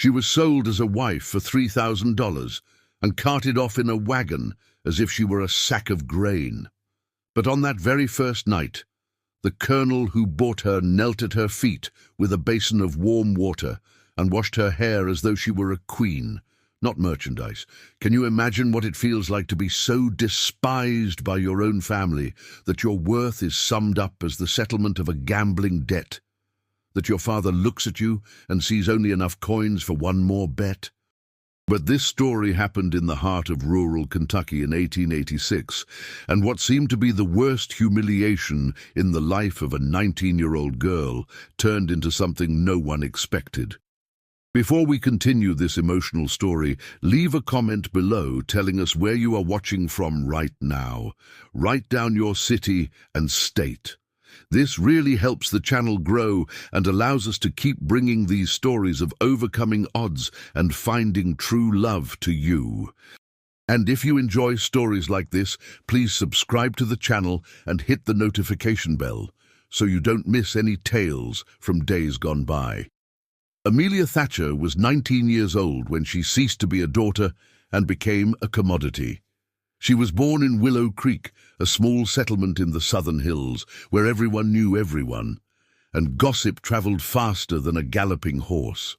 She was sold as a wife for $3,000 and carted off in a wagon as if she were a sack of grain. But on that very first night, the colonel who bought her knelt at her feet with a basin of warm water and washed her hair as though she were a queen, not merchandise. Can you imagine what it feels like to be so despised by your own family that your worth is summed up as the settlement of a gambling debt? That your father looks at you and sees only enough coins for one more bet? But this story happened in the heart of rural Kentucky in 1886, and what seemed to be the worst humiliation in the life of a 19-year-old girl turned into something no one expected. Before we continue this emotional story, leave a comment below telling us where you are watching from right now. Write down your city and state. This really helps the channel grow and allows us to keep bringing these stories of overcoming odds and finding true love to you. And if you enjoy stories like this, please subscribe to the channel and hit the notification bell so you don't miss any tales from days gone by. Amelia Thatcher was 19 years old when she ceased to be a daughter and became a commodity. She was born in Willow Creek, a small settlement in the southern hills, where everyone knew everyone, and gossip traveled faster than a galloping horse.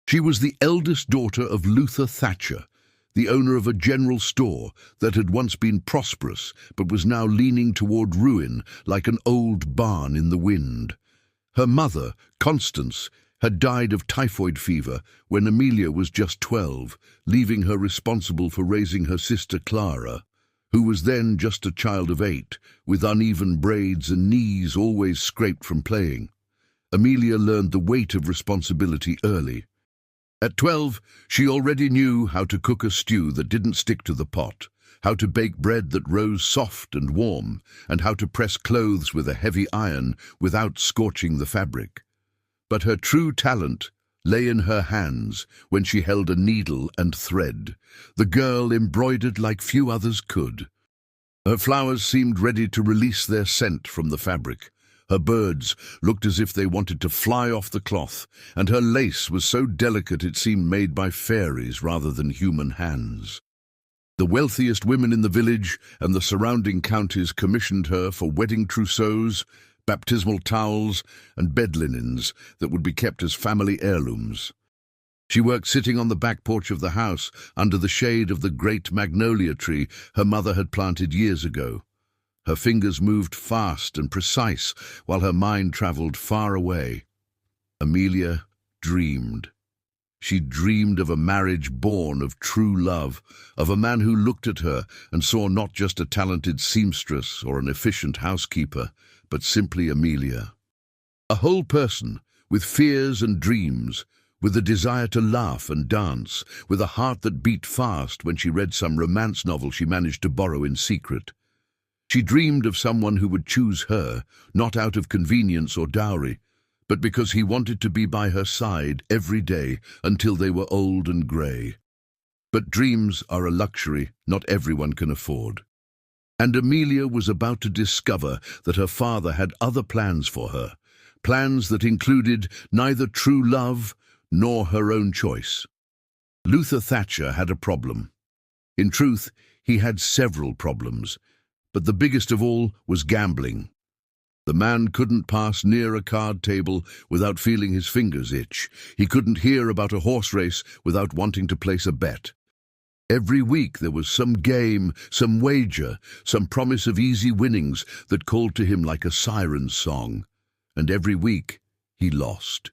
She was the eldest daughter of Luther Thatcher, the owner of a general store that had once been prosperous but was now leaning toward ruin like an old barn in the wind. Her mother, Constance, had died of typhoid fever when Amelia was just 12, leaving her responsible for raising her sister Clara, who was then just a child of 8, with uneven braids and knees always scraped from playing. Amelia learned the weight of responsibility early. At 12, she already knew how to cook a stew that didn't stick to the pot, how to bake bread that rose soft and warm, and how to press clothes with a heavy iron without scorching the fabric. But her true talent lay in her hands when she held a needle and thread. The girl embroidered like few others could. Her flowers seemed ready to release their scent from the fabric. Her birds looked as if they wanted to fly off the cloth, and her lace was so delicate it seemed made by fairies rather than human hands. The wealthiest women in the village and the surrounding counties commissioned her for wedding trousseaux, baptismal towels, and bed linens that would be kept as family heirlooms. She worked sitting on the back porch of the house under the shade of the great magnolia tree her mother had planted years ago. Her fingers moved fast and precise while her mind traveled far away. Amelia dreamed. She dreamed of a marriage born of true love, of a man who looked at her and saw not just a talented seamstress or an efficient housekeeper, but simply Amelia. A whole person, with fears and dreams, with a desire to laugh and dance, with a heart that beat fast when she read some romance novel she managed to borrow in secret. She dreamed of someone who would choose her, not out of convenience or dowry, but because he wanted to be by her side every day until they were old and grey. But dreams are a luxury not everyone can afford. And Amelia was about to discover that her father had other plans for her, plans that included neither true love nor her own choice. Luther Thatcher had a problem. In truth, he had several problems, but the biggest of all was gambling. The man couldn't pass near a card table without feeling his fingers itch. He couldn't hear about a horse race without wanting to place a bet. Every week there was some game, some wager, some promise of easy winnings that called to him like a siren's song. And every week he lost.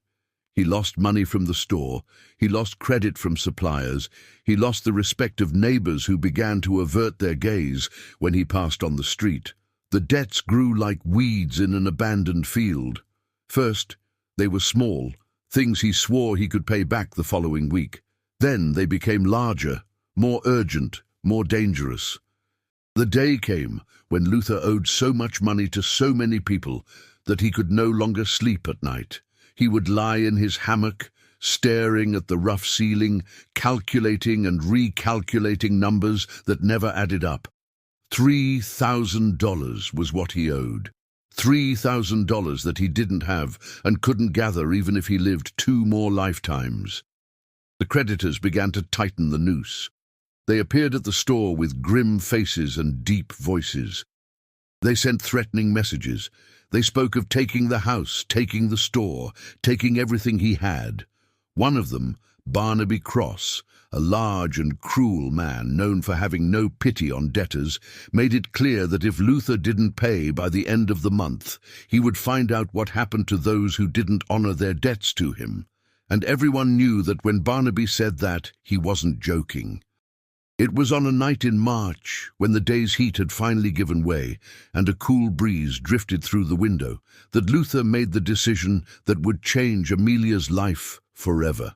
He lost money from the store, he lost credit from suppliers, he lost the respect of neighbors who began to avert their gaze when he passed on the street. The debts grew like weeds in an abandoned field. First, they were small, things he swore he could pay back the following week. Then they became larger, more urgent, more dangerous. The day came when Luther owed so much money to so many people that he could no longer sleep at night. He would lie in his hammock, staring at the rough ceiling, calculating and recalculating numbers that never added up. $3,000 was what he owed. $3,000 that he didn't have and couldn't gather even if he lived 2 more lifetimes. The creditors began to tighten the noose. They appeared at the store with grim faces and deep voices. They sent threatening messages. They spoke of taking the house, taking the store, taking everything he had. One of them, Barnaby Cross, a large and cruel man known for having no pity on debtors, made it clear that if Luther didn't pay by the end of the month, he would find out what happened to those who didn't honor their debts to him. And everyone knew that when Barnaby said that, he wasn't joking. It was on a night in March, when the day's heat had finally given way and a cool breeze drifted through the window, that Luther made the decision that would change Amelia's life forever.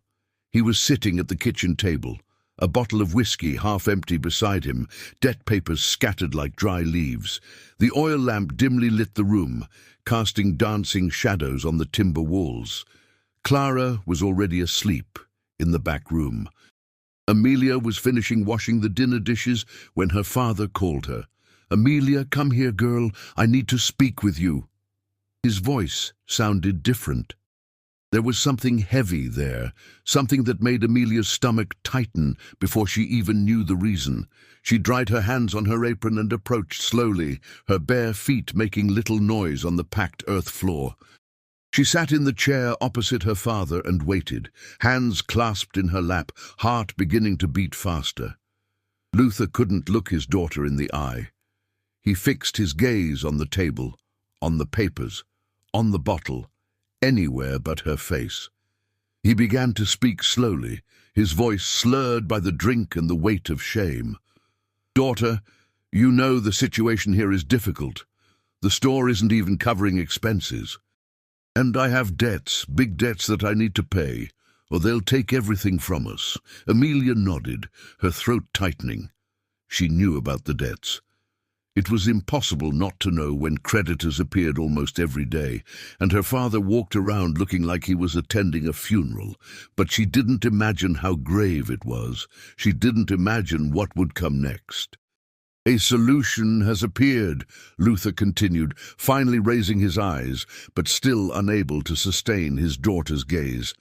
He was sitting at the kitchen table, a bottle of whiskey half empty beside him, debt papers scattered like dry leaves. The oil lamp dimly lit the room, casting dancing shadows on the timber walls. Clara was already asleep in the back room. Amelia was finishing washing the dinner dishes when her father called her. "Amelia, come here, girl. I need to speak with you." His voice sounded different. There was something heavy there, something that made Amelia's stomach tighten before she even knew the reason. She dried her hands on her apron and approached slowly, her bare feet making little noise on the packed earth floor. She sat in the chair opposite her father and waited, hands clasped in her lap, heart beginning to beat faster. Luther couldn't look his daughter in the eye. He fixed his gaze on the table, on the papers, on the bottle, anywhere but her face. He began to speak slowly, his voice slurred by the drink and the weight of shame. "Daughter, you know the situation here is difficult. The store isn't even covering expenses. And I have debts, big debts that I need to pay, or they'll take everything from us." Amelia nodded, her throat tightening. She knew about the debts. It was impossible not to know when creditors appeared almost every day, and her father walked around looking like he was attending a funeral. But she didn't imagine how grave it was. She didn't imagine what would come next. "A solution has appeared," Luther continued, finally raising his eyes, but still unable to sustain his daughter's gaze.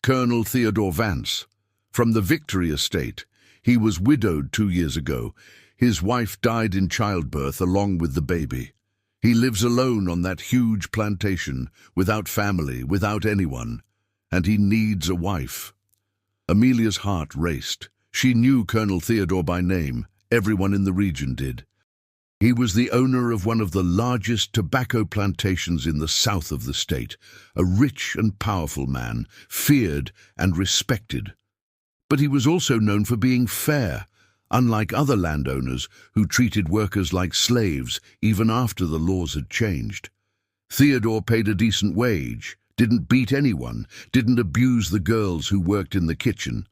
"Colonel Theodore Vance, from the Victory estate. He was widowed 2 years ago. His wife died in childbirth along with the baby. He lives alone on that huge plantation, without family, without anyone, and he needs a wife." Amelia's heart raced. She knew Colonel Theodore by name. Everyone in the region did. He was the owner of one of the largest tobacco plantations in the south of the state, a rich and powerful man, feared and respected. But he was also known for being fair, unlike other landowners who treated workers like slaves even after the laws had changed. Theodore paid a decent wage, didn't beat anyone, didn't abuse the girls who worked in the kitchen.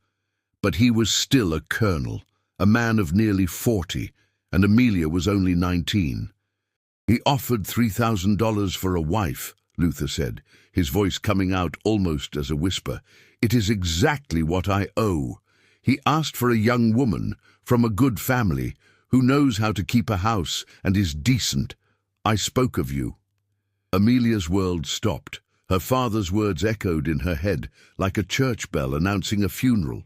But he was still a colonel, a man of nearly 40, and Amelia was only 19. "He offered $3,000 for a wife," Luther said, his voice coming out almost as a whisper. "It is exactly what I owe. He asked for a young woman from a good family who knows how to keep a house and is decent. I spoke of you." Amelia's world stopped. Her father's words echoed in her head like a church bell announcing a funeral.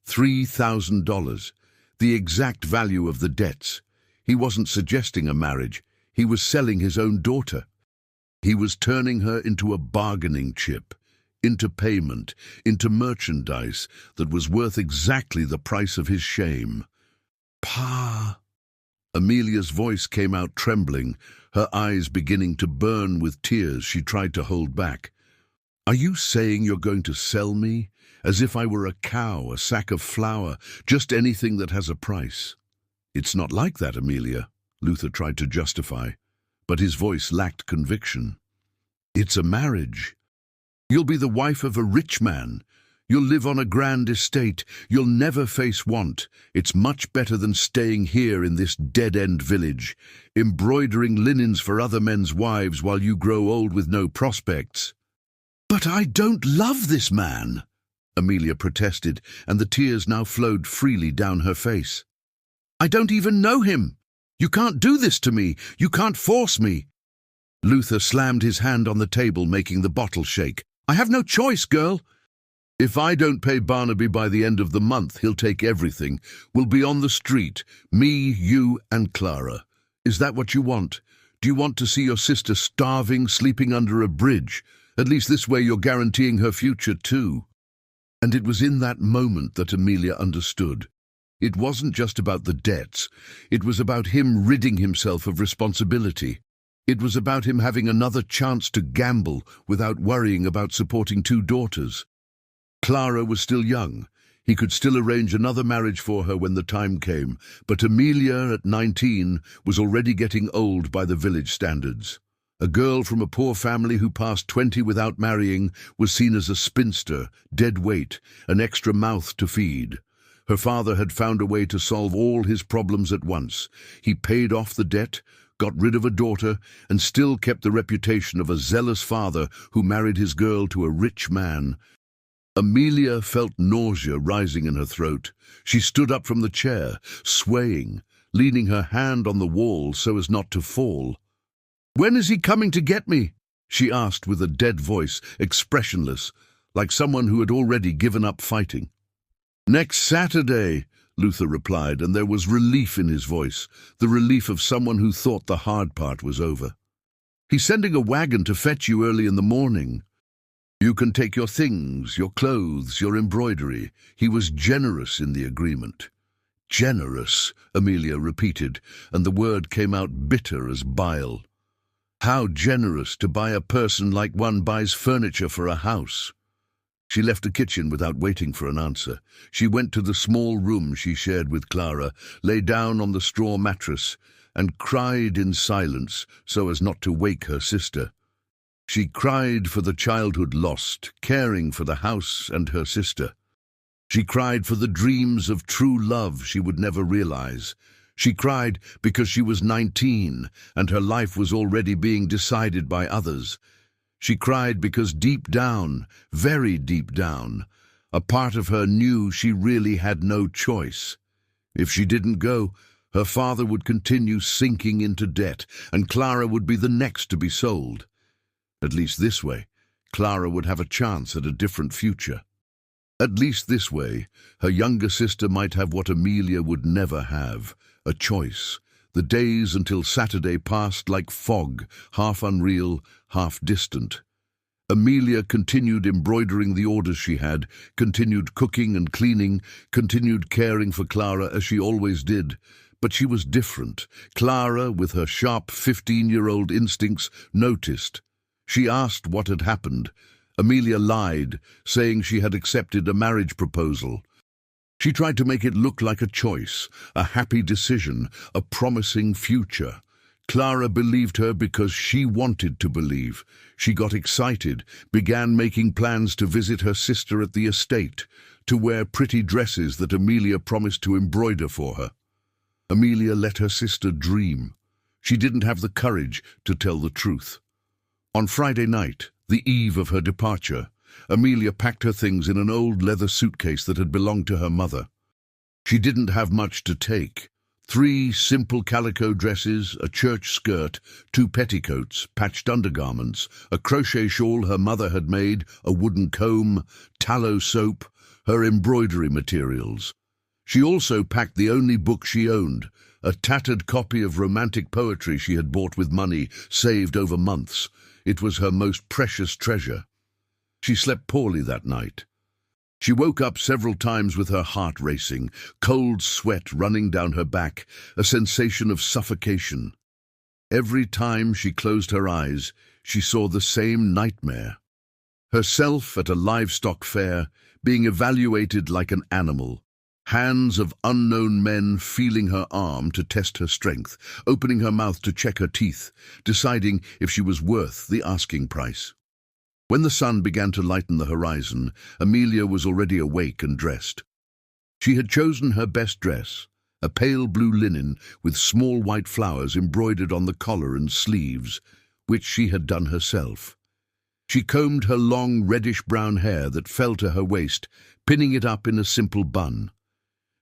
$3,000. The exact value of the debts. He wasn't suggesting a marriage. He was selling his own daughter. He was turning her into a bargaining chip, into payment, into merchandise that was worth exactly the price of his shame. "Pa!" Amelia's voice came out trembling, her eyes beginning to burn with tears she tried to hold back. "Are you saying you're going to sell me? As if I were a cow, a sack of flour, just anything that has a price." "It's not like that, Amelia," Luther tried to justify, but his voice lacked conviction. "It's a marriage. You'll be the wife of a rich man. You'll live on a grand estate. You'll never face want. It's much better than staying here in this dead-end village, embroidering linens for other men's wives while you grow old with no prospects." "But I don't love this man," Amelia protested, and the tears now flowed freely down her face. "I don't even know him. You can't do this to me. You can't force me." Luther slammed his hand on the table, making the bottle shake. "I have no choice, girl. If I don't pay Barnaby by the end of the month, he'll take everything. We'll be on the street, me, you, and Clara. Is that what you want? Do you want to see your sister starving, sleeping under a bridge? At least this way you're guaranteeing her future too." And it was in that moment that Amelia understood. It wasn't just about the debts. It was about him ridding himself of responsibility. It was about him having another chance to gamble without worrying about supporting two daughters. Clara was still young. He could still arrange another marriage for her when the time came, but Amelia, at 19, was already getting old by the village standards. A girl from a poor family who passed 20 without marrying was seen as a spinster, dead weight, an extra mouth to feed. Her father had found a way to solve all his problems at once. He paid off the debt, got rid of a daughter, and still kept the reputation of a zealous father who married his girl to a rich man. Amelia felt nausea rising in her throat. She stood up from the chair, swaying, leaning her hand on the wall so as not to fall. "When is he coming to get me?" she asked with a dead voice, expressionless, like someone who had already given up fighting. "Next Saturday," Luther replied, and there was relief in his voice, the relief of someone who thought the hard part was over. "He's sending a wagon to fetch you early in the morning. You can take your things, your clothes, your embroidery." He was generous in the agreement. "Generous," Amelia repeated, and the word came out bitter as bile. How generous to buy a person like one buys furniture for a house. She left the kitchen without waiting for an answer. She went to the small room she shared with Clara, lay down on the straw mattress, and cried in silence so as not to wake her sister. She cried for the childhood lost, caring for the house and her sister. She cried for the dreams of true love she would never realize. She cried because she was 19 and her life was already being decided by others. She cried because deep down, very deep down, a part of her knew she really had no choice. If she didn't go, her father would continue sinking into debt, and Clara would be the next to be sold. At least this way, Clara would have a chance at a different future. At least this way, her younger sister might have what Amelia would never have, a choice. The days until Saturday passed like fog, half unreal, half distant. Amelia continued embroidering the orders she had, continued cooking and cleaning, continued caring for Clara as she always did. But she was different. Clara, with her sharp 15-year-old instincts, noticed. She asked what had happened. Amelia lied, saying she had accepted a marriage proposal. She tried to make it look like a choice, a happy decision, a promising future. Clara believed her because she wanted to believe. She got excited, began making plans to visit her sister at the estate, to wear pretty dresses that Amelia promised to embroider for her. Amelia let her sister dream. She didn't have the courage to tell the truth. On Friday night, the eve of her departure, Amelia packed her things in an old leather suitcase that had belonged to her mother. She didn't have much to take. 3 simple calico dresses, a church skirt, 2 petticoats, patched undergarments, a crochet shawl her mother had made, a wooden comb, tallow soap, her embroidery materials. She also packed the only book she owned, a tattered copy of romantic poetry she had bought with money, saved over months. It was her most precious treasure. She slept poorly that night. She woke up several times with her heart racing, cold sweat running down her back, a sensation of suffocation. Every time she closed her eyes, she saw the same nightmare. Herself at a livestock fair, being evaluated like an animal. Hands of unknown men feeling her arm to test her strength, opening her mouth to check her teeth, deciding if she was worth the asking price. When the sun began to lighten the horizon, Amelia was already awake and dressed. She had chosen her best dress, a pale blue linen with small white flowers embroidered on the collar and sleeves, which she had done herself. She combed her long reddish-brown hair that fell to her waist, pinning it up in a simple bun.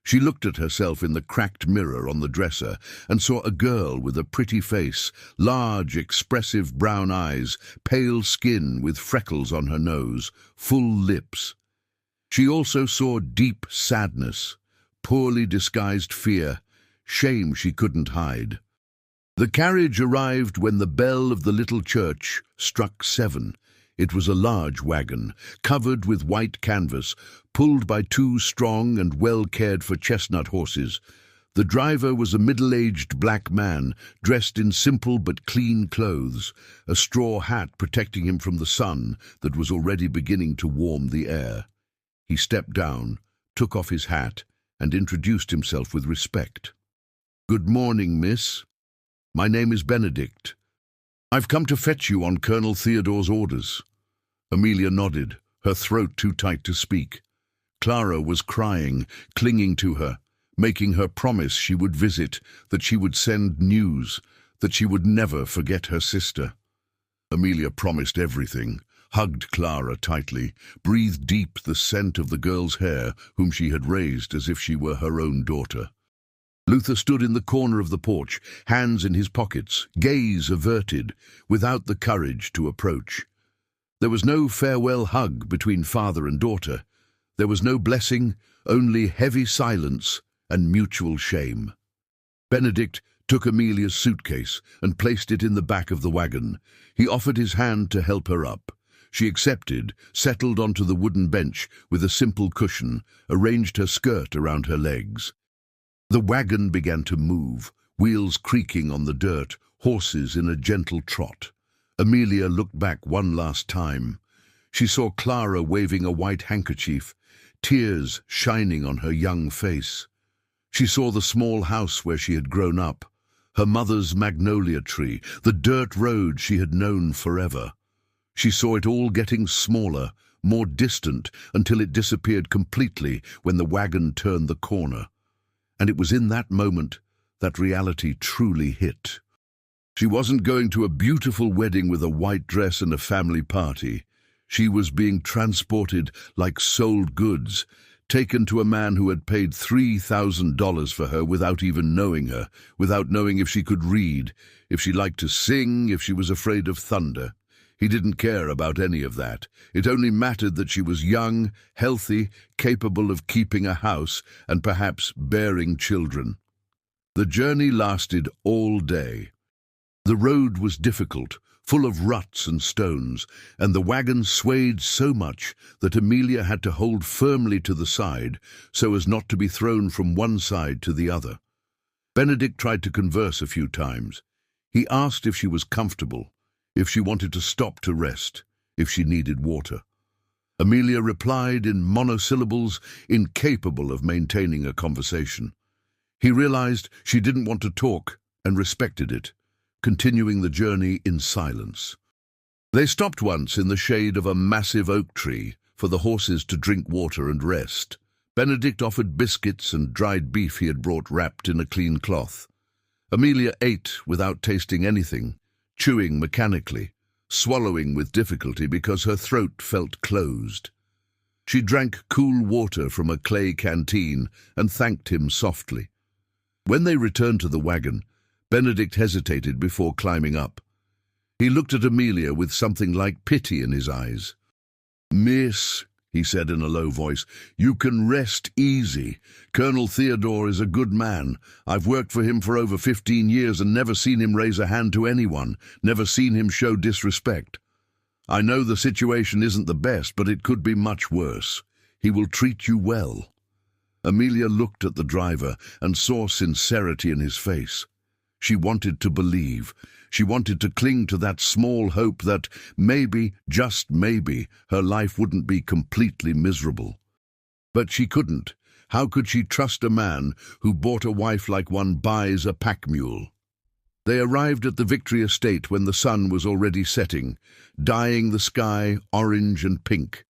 She looked at herself in the cracked mirror on the dresser and saw a girl with a pretty face, large, expressive brown eyes, pale skin with freckles on her nose, full lips. She also saw deep sadness, poorly disguised fear, shame she couldn't hide. The carriage arrived when the bell of the little church struck 7. It was a large wagon, covered with white canvas, pulled by 2 strong and well-cared-for chestnut horses. The driver was a middle-aged black man, dressed in simple but clean clothes, a straw hat protecting him from the sun that was already beginning to warm the air. He stepped down, took off his hat, and introduced himself with respect. "Good morning, miss. My name is Benedict. I've come to fetch you on Colonel Theodore's orders." Amelia nodded, her throat too tight to speak. Clara was crying, clinging to her, making her promise she would visit, that she would send news, that she would never forget her sister. Amelia promised everything, hugged Clara tightly, breathed deep the scent of the girl's hair, whom she had raised as if she were her own daughter. Luther stood in the corner of the porch, hands in his pockets, gaze averted, without the courage to approach. There was no farewell hug between father and daughter. There was no blessing, only heavy silence and mutual shame. Benedict took Amelia's suitcase and placed it in the back of the wagon. He offered his hand to help her up. She accepted, settled onto the wooden bench with a simple cushion, arranged her skirt around her legs. The wagon began to move, wheels creaking on the dirt, horses in a gentle trot. Amelia looked back one last time. She saw Clara waving a white handkerchief, tears shining on her young face. She saw the small house where she had grown up, her mother's magnolia tree, the dirt road she had known forever. She saw it all getting smaller, more distant, until it disappeared completely when the wagon turned the corner. And it was in that moment that reality truly hit. She wasn't going to a beautiful wedding with a white dress and a family party. She was being transported like sold goods, taken to a man who had paid $3,000 for her without even knowing her, without knowing if she could read, if she liked to sing, if she was afraid of thunder. He didn't care about any of that. It only mattered that she was young, healthy, capable of keeping a house and perhaps bearing children. The journey lasted all day. The road was difficult, full of ruts and stones, and the wagon swayed so much that Amelia had to hold firmly to the side so as not to be thrown from one side to the other. Benedict tried to converse a few times. He asked if she was comfortable, if she wanted to stop to rest, if she needed water. Amelia replied in monosyllables, incapable of maintaining a conversation. He realized she didn't want to talk and respected it, continuing the journey in silence. They stopped once in the shade of a massive oak tree for the horses to drink water and rest. Benedict offered biscuits and dried beef he had brought wrapped in a clean cloth. Amelia ate without tasting anything, chewing mechanically, swallowing with difficulty because her throat felt closed. She drank cool water from a clay canteen and thanked him softly. When they returned to the wagon, Benedict hesitated before climbing up. He looked at Amelia with something like pity in his eyes. "Miss," he said in a low voice, "you can rest easy. Colonel Theodore is a good man. I've worked for him for over 15 years and never seen him raise a hand to anyone, never seen him show disrespect. I know the situation isn't the best, but it could be much worse. He will treat you well." Amelia looked at the driver and saw sincerity in his face. She wanted to believe. She wanted to cling to that small hope that maybe, just maybe, her life wouldn't be completely miserable. But she couldn't. How could she trust a man who bought a wife like one buys a pack mule? They arrived at the Victory estate when the sun was already setting, dyeing the sky orange and pink.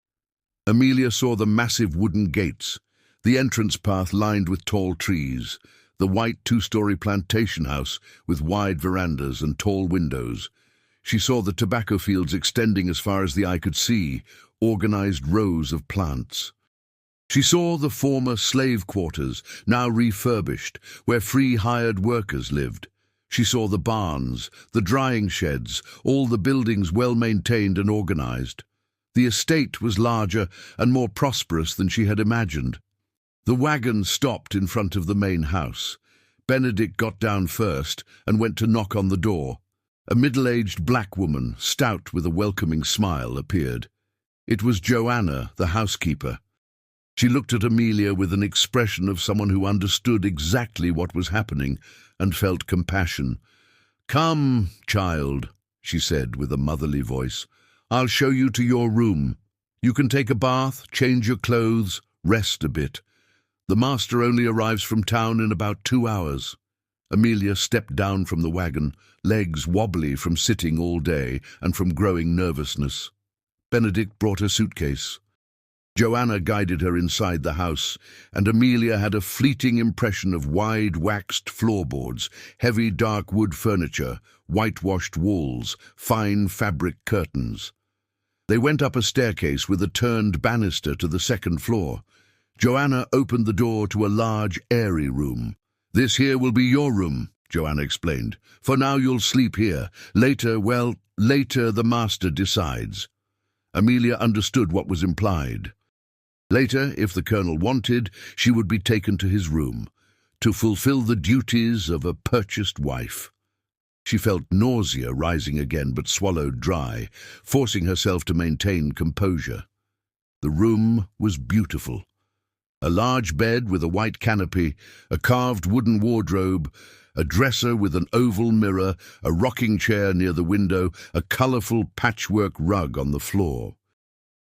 Amelia saw the massive wooden gates, the entrance path lined with tall trees, the white two-story plantation house with wide verandas and tall windows. She saw the tobacco fields extending as far as the eye could see, organized rows of plants. She saw the former slave quarters, now refurbished, where free hired workers lived. She saw the barns, the drying sheds, all the buildings well maintained and organized. The estate was larger and more prosperous than she had imagined. The wagon stopped in front of the main house. Benedict got down first and went to knock on the door. A middle-aged black woman, stout with a welcoming smile, appeared. It was Joanna, the housekeeper. She looked at Amelia with an expression of someone who understood exactly what was happening and felt compassion. "Come, child," she said with a motherly voice. "I'll show you to your room. You can take a bath, change your clothes, rest a bit. The master only arrives from town in about 2 hours." Amelia stepped down from the wagon, legs wobbly from sitting all day and from growing nervousness. Benedict brought her suitcase. Joanna guided her inside the house, and Amelia had a fleeting impression of wide waxed floorboards, heavy dark wood furniture, whitewashed walls, fine fabric curtains. They went up a staircase with a turned banister to the second floor. Joanna opened the door to a large, airy room. "This here will be your room," Joanna explained. "For now you'll sleep here. Later the master decides." Amelia understood what was implied. Later, if the colonel wanted, she would be taken to his room, to fulfill the duties of a purchased wife. She felt nausea rising again, but swallowed dry, forcing herself to maintain composure. The room was beautiful. A large bed with a white canopy, a carved wooden wardrobe, a dresser with an oval mirror, a rocking chair near the window, a colourful patchwork rug on the floor.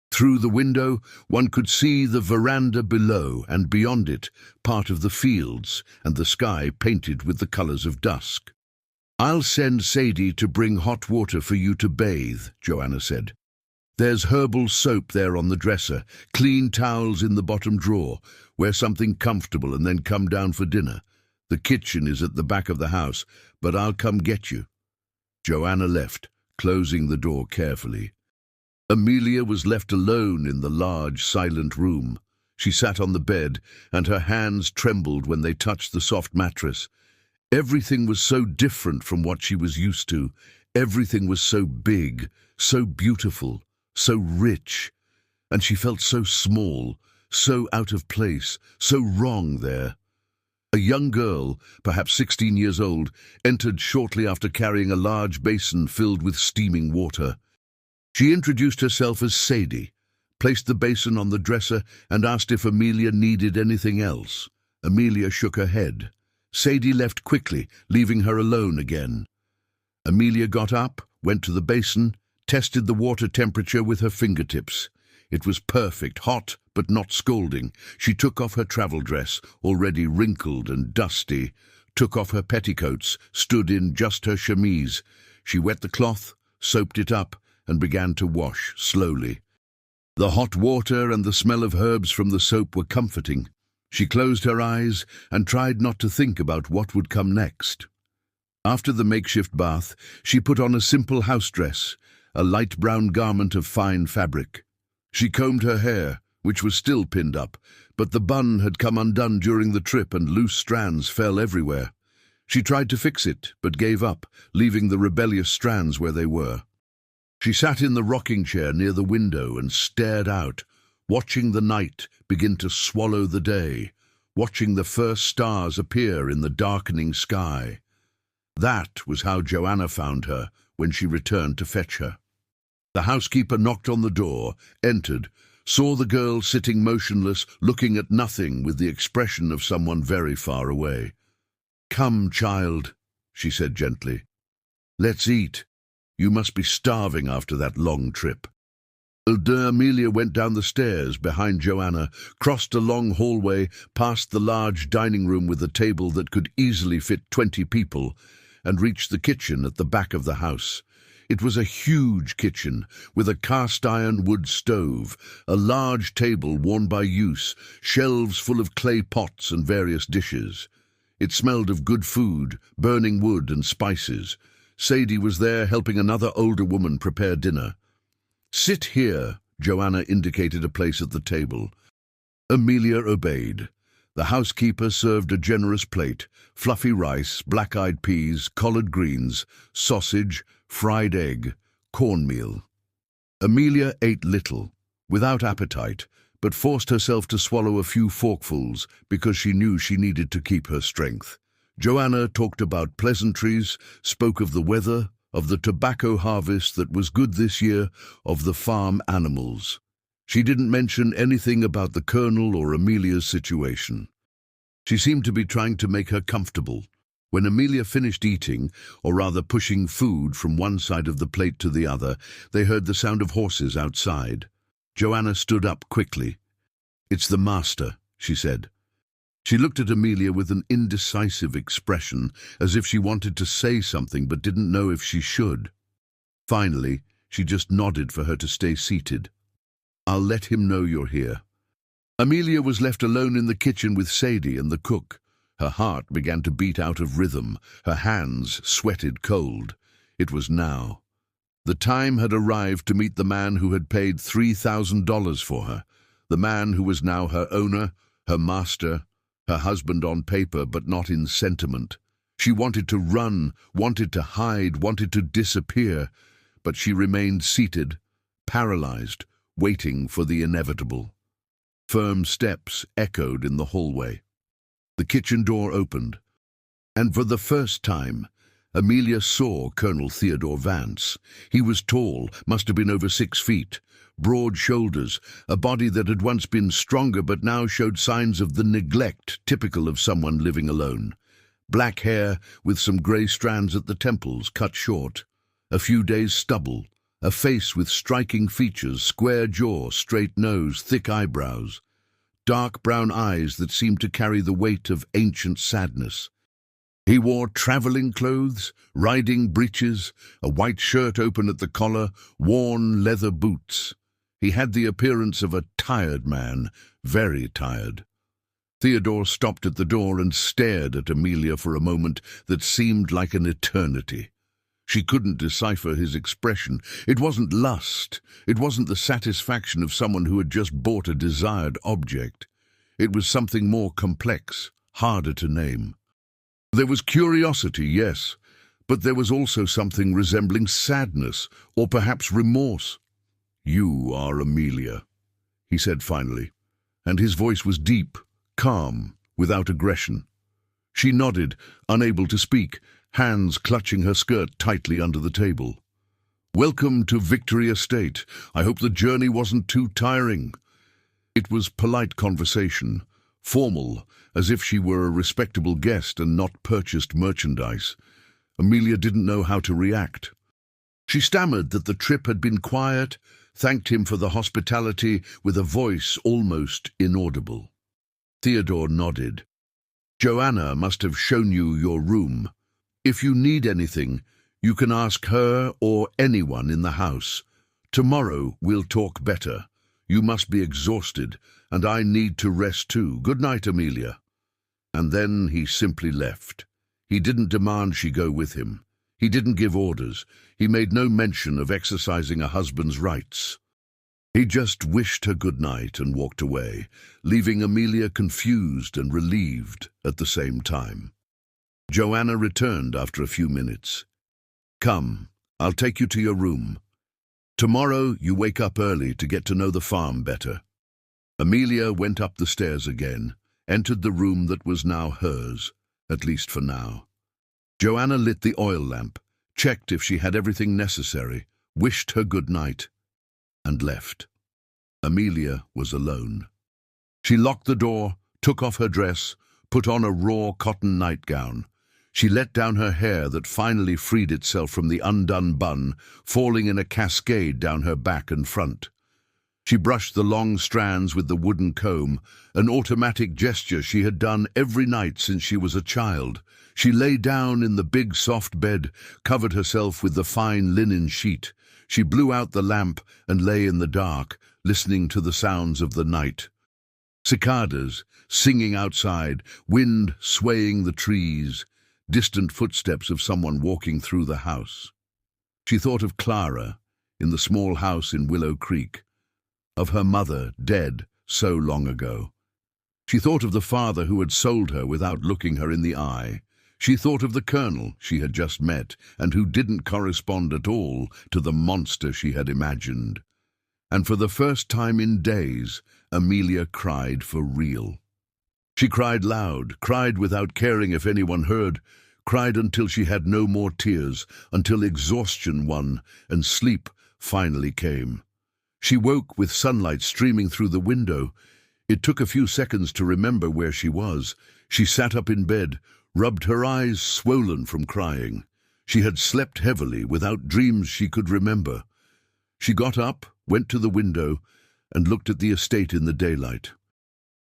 Through the window, one could see the veranda below, and beyond it, part of the fields, and the sky painted with the colours of dusk. "I'll send Sadie to bring hot water for you to bathe," Joanna said. "There's herbal soap there on the dresser, clean towels in the bottom drawer. Wear something comfortable and then come down for dinner. The kitchen is at the back of the house, but I'll come get you." Joanna left, closing the door carefully. Amelia was left alone in the large, silent room. She sat on the bed, and her hands trembled when they touched the soft mattress. Everything was so different from what she was used to. Everything was so big, so beautiful, so rich, and she felt so small, so out of place, so wrong there. A young girl, perhaps 16 years old, entered shortly after carrying a large basin filled with steaming water. She introduced herself as Sadie, placed the basin on the dresser, and asked if Amelia needed anything else. Amelia shook her head. Sadie left quickly, leaving her alone again. Amelia got up, went to the basin, tested the water temperature with her fingertips. It was perfect, hot but not scalding. She took off her travel dress, already wrinkled and dusty, took off her petticoats, stood in just her chemise. She wet the cloth, soaped it up, and began to wash slowly. The hot water and the smell of herbs from the soap were comforting. She closed her eyes and tried not to think about what would come next. After the makeshift bath, she put on a simple house dress, a light brown garment of fine fabric. She combed her hair, which was still pinned up, but the bun had come undone during the trip and loose strands fell everywhere. She tried to fix it, but gave up, leaving the rebellious strands where they were. She sat in the rocking chair near the window and stared out, watching the night begin to swallow the day, watching the first stars appear in the darkening sky. That was how Joanna found her when she returned to fetch her. The housekeeper knocked on the door, entered, saw the girl sitting motionless, looking at nothing with the expression of someone very far away. "Come, child," she said gently. "Let's eat. You must be starving after that long trip." Amelia went down the stairs behind Joanna, crossed a long hallway, past the large dining room with a table that could easily fit 20 people, and reached the kitchen at the back of the house. It was a huge kitchen, with a cast-iron wood stove, a large table worn by use, shelves full of clay pots and various dishes. It smelled of good food, burning wood and spices. Sadie was there helping another older woman prepare dinner. "Sit here," Joanna indicated a place at the table. Amelia obeyed. The housekeeper served a generous plate, fluffy rice, black-eyed peas, collard greens, sausage, fried egg, cornmeal. Amelia ate little, without appetite, but forced herself to swallow a few forkfuls because she knew she needed to keep her strength. Joanna talked about pleasantries, spoke of the weather, of the tobacco harvest that was good this year, of the farm animals. She didn't mention anything about the Colonel or Amelia's situation. She seemed to be trying to make her comfortable. When Amelia finished eating, or rather pushing food from one side of the plate to the other, they heard the sound of horses outside. Joanna stood up quickly. "It's the master," she said. She looked at Amelia with an indecisive expression, as if she wanted to say something but didn't know if she should. Finally, she just nodded for her to stay seated. "I'll let him know you're here." Amelia was left alone in the kitchen with Sadie and the cook. Her heart began to beat out of rhythm. Her hands sweated cold. It was now. The time had arrived to meet the man who had paid $3,000 for her, the man who was now her owner, her master, her husband on paper but not in sentiment. She wanted to run, wanted to hide, wanted to disappear, but she remained seated, paralyzed, waiting for the inevitable. Firm steps echoed in the hallway. The kitchen door opened, and for the first time, Amelia saw Colonel Theodore Vance. He was tall, must have been over 6 feet, broad shoulders, a body that had once been stronger but now showed signs of the neglect typical of someone living alone. Black hair with some grey strands at the temples cut short, a few days' stubble, a face with striking features, square jaw, straight nose, thick eyebrows, dark brown eyes that seemed to carry the weight of ancient sadness. He wore travelling clothes, riding breeches, a white shirt open at the collar, worn leather boots. He had the appearance of a tired man, very tired. Theodore stopped at the door and stared at Amelia for a moment that seemed like an eternity. She couldn't decipher his expression. It wasn't lust. It wasn't the satisfaction of someone who had just bought a desired object. It was something more complex, harder to name. There was curiosity, yes, but there was also something resembling sadness, or perhaps remorse. "You are Amelia," he said finally, and his voice was deep, calm, without aggression. She nodded, unable to speak, hands clutching her skirt tightly under the table. "Welcome to Victory Estate. I hope the journey wasn't too tiring." It was polite conversation, formal, as if she were a respectable guest and not purchased merchandise. Amelia didn't know how to react. She stammered that the trip had been quiet, thanked him for the hospitality with a voice almost inaudible. Theodore nodded. "Joanna must have shown you your room. If you need anything, you can ask her or anyone in the house. Tomorrow we'll talk better. You must be exhausted, and I need to rest too. Good night, Amelia." And then he simply left. He didn't demand she go with him. He didn't give orders. He made no mention of exercising a husband's rights. He just wished her good night and walked away, leaving Amelia confused and relieved at the same time. Joanna returned after a few minutes. "Come, I'll take you to your room. Tomorrow you wake up early to get to know the farm better." Amelia went up the stairs again, entered the room that was now hers, at least for now. Joanna lit the oil lamp, checked if she had everything necessary, wished her good night, and left. Amelia was alone. She locked the door, took off her dress, put on a raw cotton nightgown. She let down her hair that finally freed itself from the undone bun, falling in a cascade down her back and front. She brushed the long strands with the wooden comb, an automatic gesture she had done every night since she was a child. She lay down in the big soft bed, covered herself with the fine linen sheet. She blew out the lamp and lay in the dark, listening to the sounds of the night. Cicadas singing outside, wind swaying the trees, distant footsteps of someone walking through the house. She thought of Clara in the small house in Willow Creek, of her mother dead so long ago. She thought of the father who had sold her without looking her in the eye. She thought of the colonel she had just met and who didn't correspond at all to the monster she had imagined. And for the first time in days, Amelia cried for real. She cried loud, cried without caring if anyone heard, cried until she had no more tears, until exhaustion won and sleep finally came. She woke with sunlight streaming through the window. It took a few seconds to remember where she was. She sat up in bed, rubbed her eyes swollen from crying. She had slept heavily, without dreams she could remember. She got up, went to the window, and looked at the estate in the daylight.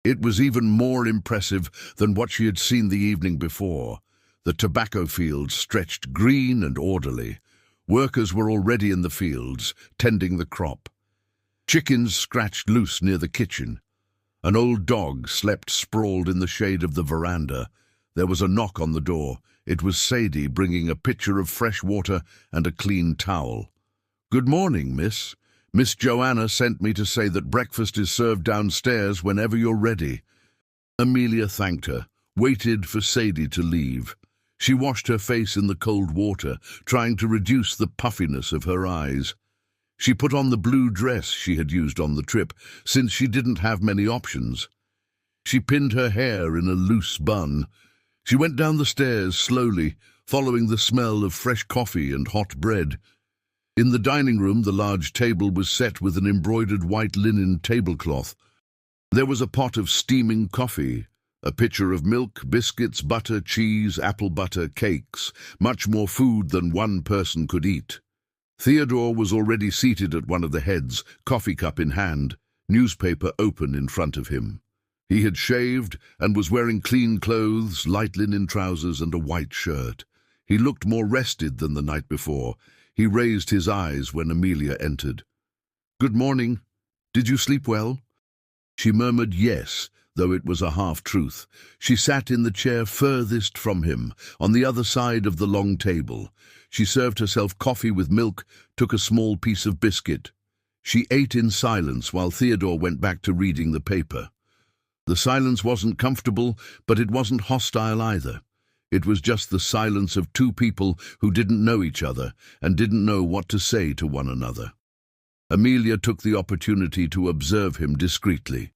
It was even more impressive than what she had seen the evening before. The tobacco fields stretched green and orderly. Workers were already in the fields, tending the crop. Chickens scratched loose near the kitchen. An old dog slept sprawled in the shade of the veranda. There was a knock on the door. It was Sadie bringing a pitcher of fresh water and a clean towel. "Good morning, miss. Miss Joanna sent me to say that breakfast is served downstairs whenever you're ready." Amelia thanked her, waited for Sadie to leave. She washed her face in the cold water, trying to reduce the puffiness of her eyes. She put on the blue dress she had used on the trip, since she didn't have many options. She pinned her hair in a loose bun. She went down the stairs slowly, following the smell of fresh coffee and hot bread. In the dining room, the large table was set with an embroidered white linen tablecloth. There was a pot of steaming coffee, a pitcher of milk, biscuits, butter, cheese, apple butter, cakes, much more food than one person could eat. Theodore was already seated at one of the heads, coffee cup in hand, newspaper open in front of him. He had shaved and was wearing clean clothes, light linen trousers and a white shirt. He looked more rested than the night before. He raised his eyes when Amelia entered. "Good morning. Did you sleep well?" She murmured yes, though it was a half-truth. She sat in the chair furthest from him, on the other side of the long table. She served herself coffee with milk, took a small piece of biscuit. She ate in silence while Theodore went back to reading the paper. The silence wasn't comfortable, but it wasn't hostile either. It was just the silence of two people who didn't know each other and didn't know what to say to one another. Amelia took the opportunity to observe him discreetly.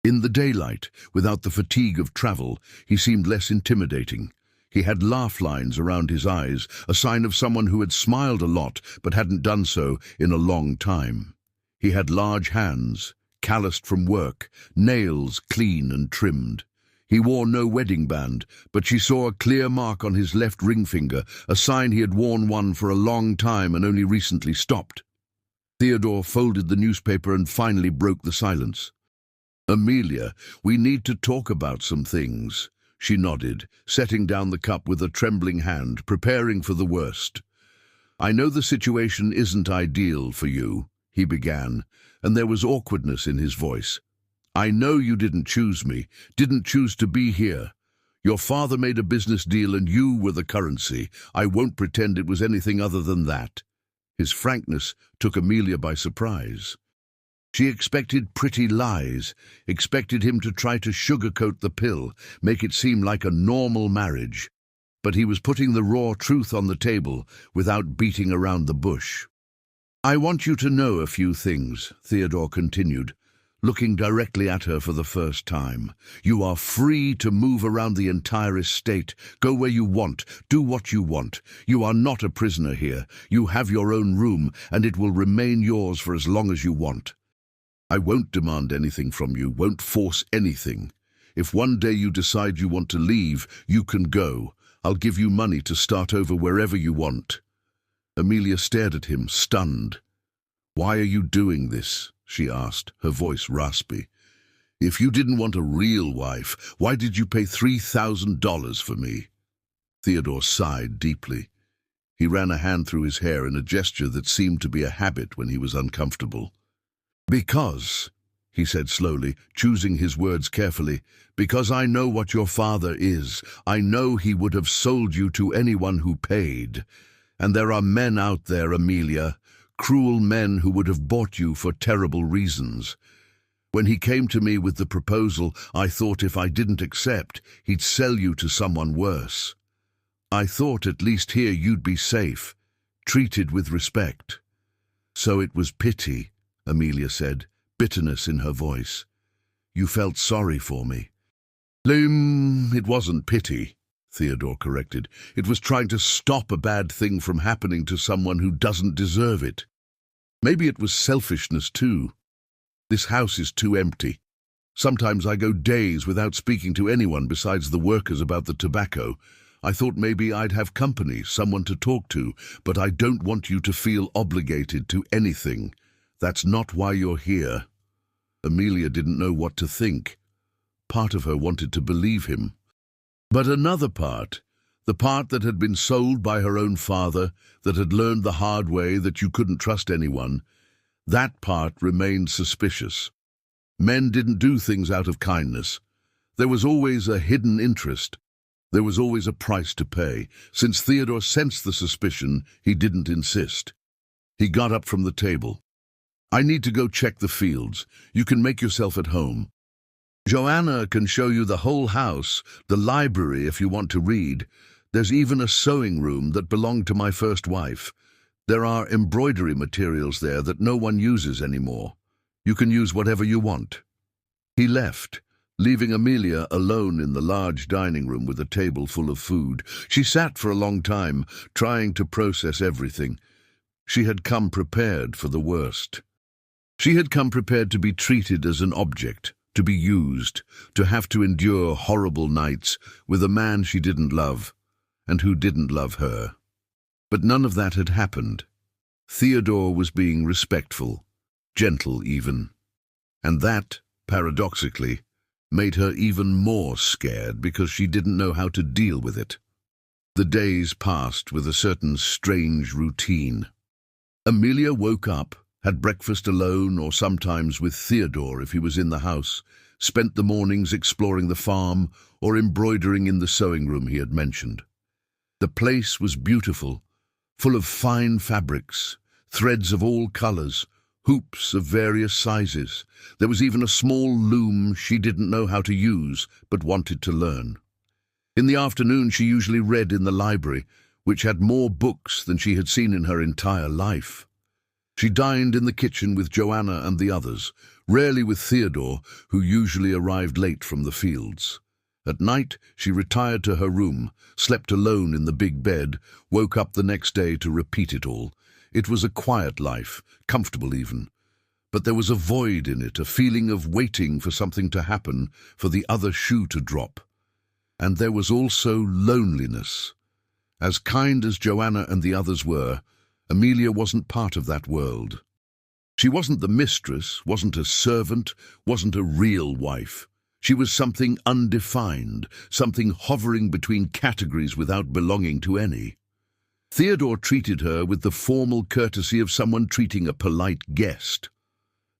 In the daylight, without the fatigue of travel, he seemed less intimidating. He had laugh lines around his eyes, a sign of someone who had smiled a lot but hadn't done so in a long time. He had large hands, calloused from work, nails clean and trimmed. He wore no wedding band, but she saw a clear mark on his left ring finger, a sign he had worn one for a long time and only recently stopped. Theodore folded the newspaper and finally broke the silence. "Amelia, we need to talk about some things." She nodded, setting down the cup with a trembling hand, preparing for the worst. "I know the situation isn't ideal for you," he began, and there was awkwardness in his voice. "I know you didn't choose me, didn't choose to be here. Your father made a business deal and you were the currency. I won't pretend it was anything other than that." His frankness took Amelia by surprise. She expected pretty lies, expected him to try to sugarcoat the pill, make it seem like a normal marriage. But he was putting the raw truth on the table without beating around the bush. "I want you to know a few things," Theodore continued, looking directly at her for the first time. "You are free to move around the entire estate, go where you want, do what you want. You are not a prisoner here. You have your own room, and it will remain yours for as long as you want. I won't demand anything from you, won't force anything. If one day you decide you want to leave, you can go. I'll give you money to start over wherever you want." Amelia stared at him, stunned. "Why are you doing this?" she asked, her voice raspy. "If you didn't want a real wife, why did you pay $3,000 for me?" Theodore sighed deeply. He ran a hand through his hair in a gesture that seemed to be a habit when he was uncomfortable. "Because," he said slowly, choosing his words carefully, "because I know what your father is. I know he would have sold you to anyone who paid. And there are men out there, Amelia, cruel men who would have bought you for terrible reasons. When he came to me with the proposal, I thought if I didn't accept, he'd sell you to someone worse. I thought at least here you'd be safe, treated with respect. So it was pity, Amelia said, bitterness in her voice. You felt sorry for me. It wasn't pity, Theodore corrected. It was trying to stop a bad thing from happening to someone who doesn't deserve it. Maybe it was selfishness too. This house is too empty. Sometimes I go days without speaking to anyone besides the workers about the tobacco. I thought maybe I'd have company, someone to talk to, but I don't want you to feel obligated to anything. That's not why you're here. Amelia didn't know what to think. Part of her wanted to believe him. But another part, the part that had been sold by her own father, that had learned the hard way that you couldn't trust anyone, that part remained suspicious. Men didn't do things out of kindness. There was always a hidden interest. There was always a price to pay. Since Theodore sensed the suspicion, he didn't insist. He got up from the table. I need to go check the fields. You can make yourself at home. Joanna can show you the whole house, the library if you want to read. There's even a sewing room that belonged to my first wife. There are embroidery materials there that no one uses anymore. You can use whatever you want. He left, leaving Amelia alone in the large dining room with a table full of food. She sat for a long time, trying to process everything. She had come prepared for the worst. She had come prepared to be treated as an object, to be used, to have to endure horrible nights with a man she didn't love, and who didn't love her. But none of that had happened. Theodore was being respectful, gentle even. And that, paradoxically, made her even more scared because she didn't know how to deal with it. The days passed with a certain strange routine. Amelia woke up, had breakfast alone or sometimes with Theodore if he was in the house, spent the mornings exploring the farm or embroidering in the sewing room he had mentioned. The place was beautiful, full of fine fabrics, threads of all colors, hoops of various sizes. There was even a small loom she didn't know how to use but wanted to learn. In the afternoon she usually read in the library, which had more books than she had seen in her entire life. She dined in the kitchen with Joanna and the others, rarely with Theodore, who usually arrived late from the fields. At night, she retired to her room, slept alone in the big bed, woke up the next day to repeat it all. It was a quiet life, comfortable even. But there was a void in it, a feeling of waiting for something to happen, for the other shoe to drop. And there was also loneliness. As kind as Joanna and the others were, Amelia wasn't part of that world. She wasn't the mistress, wasn't a servant, wasn't a real wife. She was something undefined, something hovering between categories without belonging to any. Theodore treated her with the formal courtesy of someone treating a polite guest.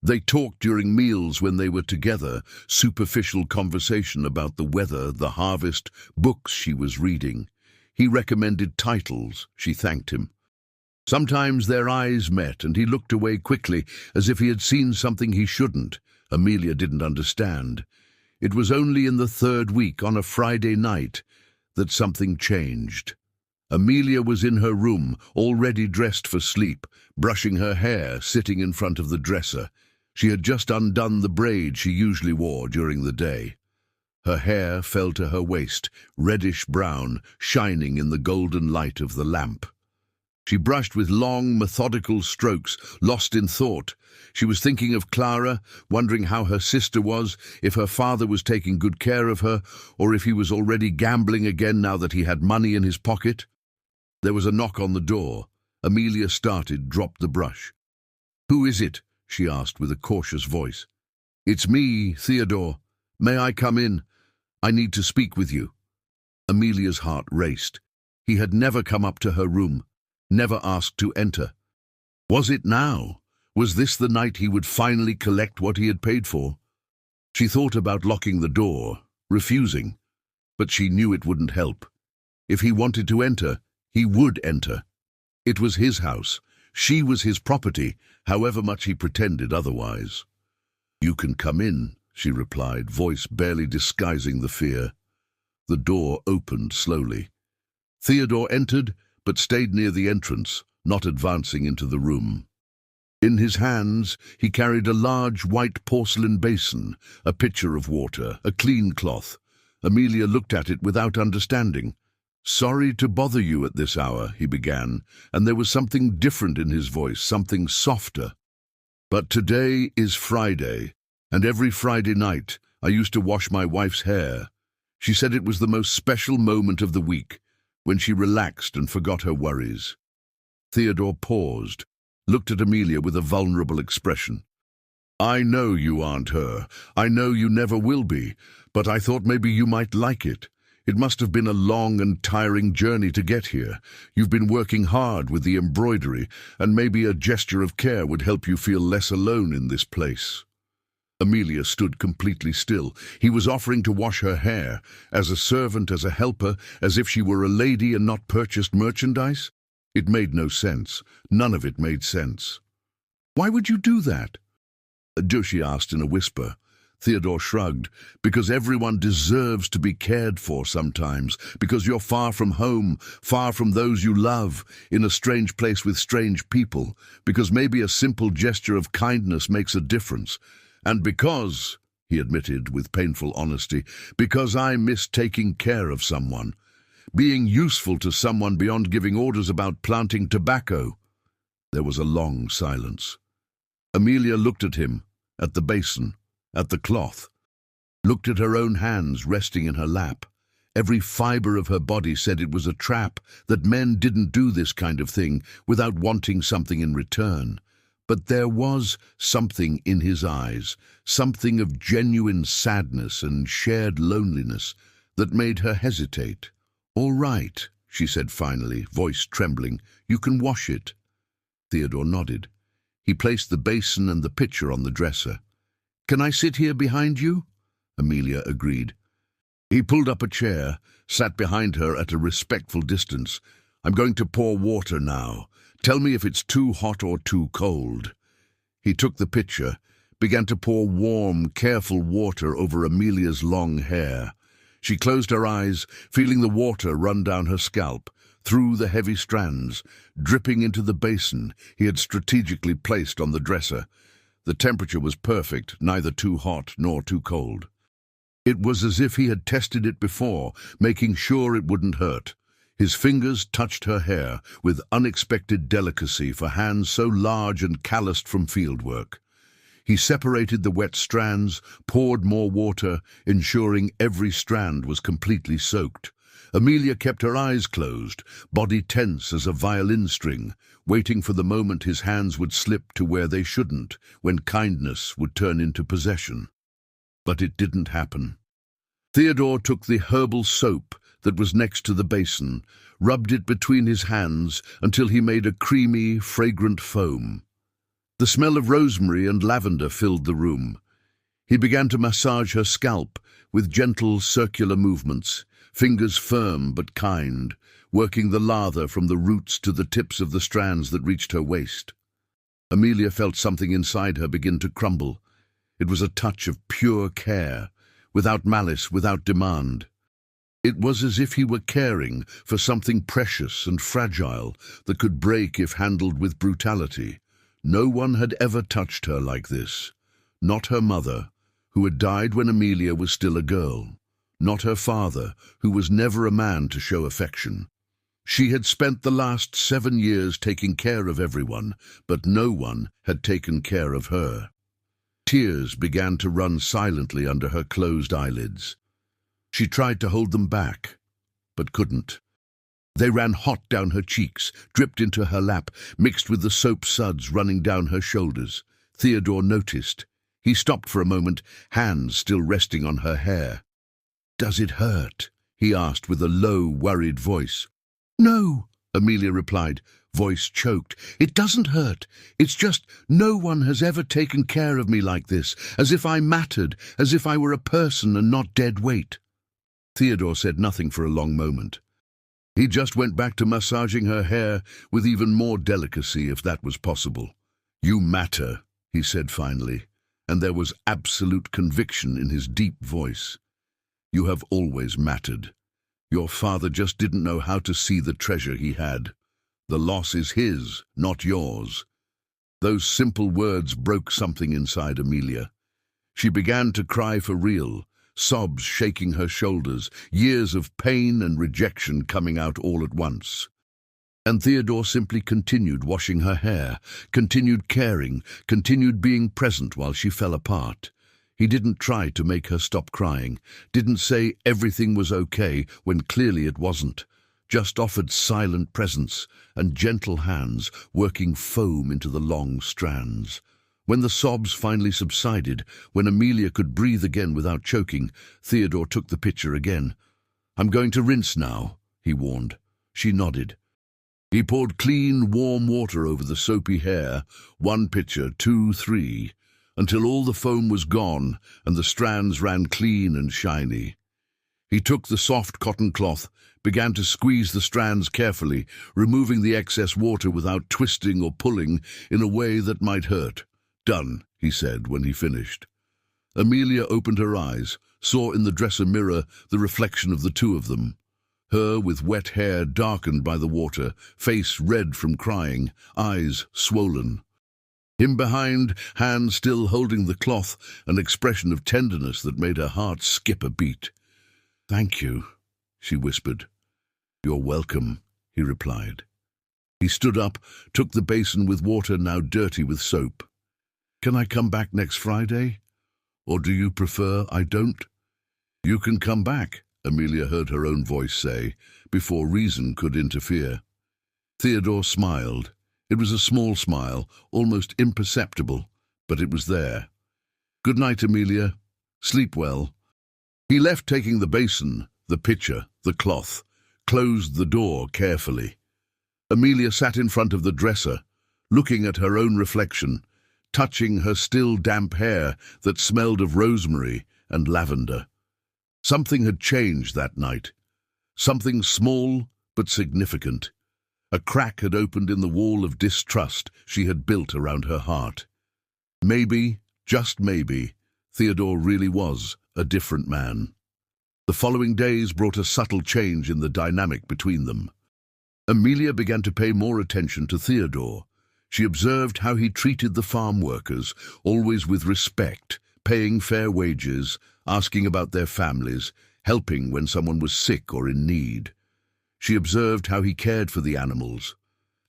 They talked during meals when they were together, superficial conversation about the weather, the harvest, books she was reading. He recommended titles. She thanked him. Sometimes their eyes met, and he looked away quickly, as if he had seen something he shouldn't. Amelia didn't understand. It was only in the third week, on a Friday night, that something changed. Amelia was in her room, already dressed for sleep, brushing her hair, sitting in front of the dresser. She had just undone the braid she usually wore during the day. Her hair fell to her waist, reddish-brown, shining in the golden light of the lamp. She brushed with long, methodical strokes, lost in thought. She was thinking of Clara, wondering how her sister was, if her father was taking good care of her, or if he was already gambling again now that he had money in his pocket. There was a knock on the door. Amelia started, dropped the brush. "Who is it?" she asked with a cautious voice. "It's me, Theodore. May I come in? I need to speak with you." Amelia's heart raced. He had never come up to her room, never asked to enter. Was it now? Was this the night he would finally collect what he had paid for? She thought about locking the door, refusing, but she knew it wouldn't help. If he wanted to enter, he would enter. It was his house. She was his property, however much he pretended otherwise. "You can come in," she replied, voice barely disguising the fear. The door opened slowly. Theodore entered, but stayed near the entrance, not advancing into the room. In his hands, he carried a large white porcelain basin, a pitcher of water, a clean cloth. Amelia looked at it without understanding. "Sorry to bother you at this hour," he began, and there was something different in his voice, something softer. "But today is Friday, and every Friday night I used to wash my wife's hair. She said it was the most special moment of the week, when she relaxed and forgot her worries." Theodore paused, looked at Amelia with a vulnerable expression. "I know you aren't her. I know you never will be, but I thought maybe you might like it. It must have been a long and tiring journey to get here. You've been working hard with the embroidery, and maybe a gesture of care would help you feel less alone in this place." Amelia stood completely still. He was offering to wash her hair, as a servant, as a helper, as if she were a lady and not purchased merchandise. It made no sense. None of it made sense. "Why would you do that?" She asked in a whisper. Theodore shrugged. "Because everyone deserves to be cared for sometimes. Because you're far from home, far from those you love, in a strange place with strange people. Because maybe a simple gesture of kindness makes a difference. And because," he admitted with painful honesty, "because I miss taking care of someone. Being useful to someone beyond giving orders about planting tobacco." There was a long silence. Amelia looked at him, at the basin, at the cloth, looked at her own hands resting in her lap. Every fiber of her body said it was a trap, that men didn't do this kind of thing without wanting something in return. But there was something in his eyes, something of genuine sadness and shared loneliness, that made her hesitate. "All right," she said finally, voice trembling. "You can wash it." Theodore nodded. He placed the basin and the pitcher on the dresser. "Can I sit here behind you?" Amelia agreed. He pulled up a chair, sat behind her at a respectful distance. "I'm going to pour water now. Tell me if it's too hot or too cold." He took the pitcher, began to pour warm, careful water over Amelia's long hair. She closed her eyes, feeling the water run down her scalp, through the heavy strands, dripping into the basin he had strategically placed on the dresser. The temperature was perfect, neither too hot nor too cold. It was as if he had tested it before, making sure it wouldn't hurt. His fingers touched her hair with unexpected delicacy for hands so large and calloused from fieldwork. He separated the wet strands, poured more water, ensuring every strand was completely soaked. Amelia kept her eyes closed, body tense as a violin string, waiting for the moment his hands would slip to where they shouldn't, when kindness would turn into possession. But it didn't happen. Theodore took the herbal soap that was next to the basin, rubbed it between his hands until he made a creamy, fragrant foam. The smell of rosemary and lavender filled the room. He began to massage her scalp with gentle circular movements, fingers firm but kind, working the lather from the roots to the tips of the strands that reached her waist. Amelia felt something inside her begin to crumble. It was a touch of pure care, without malice, without demand. It was as if he were caring for something precious and fragile that could break if handled with brutality. No one had ever touched her like this. Not her mother, who had died when Amelia was still a girl. Not her father, who was never a man to show affection. She had spent the last 7 years taking care of everyone, but no one had taken care of her. Tears began to run silently under her closed eyelids. She tried to hold them back, but couldn't. They ran hot down her cheeks, dripped into her lap, mixed with the soap suds running down her shoulders. Theodore noticed. He stopped for a moment, hands still resting on her hair. "Does it hurt?" he asked with a low, worried voice. "No," Amelia replied, voice choked. "It doesn't hurt. It's just no one has ever taken care of me like this, as if I mattered, as if I were a person and not dead weight." Theodore said nothing for a long moment. He just went back to massaging her hair with even more delicacy, if that was possible. "You matter," he said finally, and there was absolute conviction in his deep voice. "You have always mattered. Your father just didn't know how to see the treasure he had. The loss is his, not yours." Those simple words broke something inside Amelia. She began to cry for real, sobs shaking her shoulders, years of pain and rejection coming out all at once. And Theodore simply continued washing her hair, continued caring, continued being present while she fell apart. He didn't try to make her stop crying, didn't say everything was okay when clearly it wasn't, just offered silent presence and gentle hands working foam into the long strands. When the sobs finally subsided, when Amelia could breathe again without choking, Theodore took the pitcher again. "I'm going to rinse now," he warned. She nodded. He poured clean, warm water over the soapy hair, 1 pitcher, 2, 3, until all the foam was gone and the strands ran clean and shiny. He took the soft cotton cloth, began to squeeze the strands carefully, removing the excess water without twisting or pulling in a way that might hurt. "Done," he said when he finished. Amelia opened her eyes, saw in the dresser mirror the reflection of the two of them. Her with wet hair darkened by the water, face red from crying, eyes swollen. Him behind, hand still holding the cloth, an expression of tenderness that made her heart skip a beat. "Thank you," she whispered. "You're welcome," he replied. He stood up, took the basin with water now dirty with soap. "Can I come back next Friday? Or do you prefer I don't?" "You can come back," Amelia heard her own voice say, before reason could interfere. Theodore smiled. It was a small smile, almost imperceptible, but it was there. "Good night, Amelia. Sleep well." He left, taking the basin, the pitcher, the cloth, closed the door carefully. Amelia sat in front of the dresser, looking at her own reflection, touching her still damp hair that smelled of rosemary and lavender. Something had changed that night. Something small but significant. A crack had opened in the wall of distrust she had built around her heart. Maybe, just maybe, Theodore really was a different man. The following days brought a subtle change in the dynamic between them. Amelia began to pay more attention to Theodore. She observed how he treated the farm workers, always with respect, paying fair wages, asking about their families, helping when someone was sick or in need. She observed how he cared for the animals,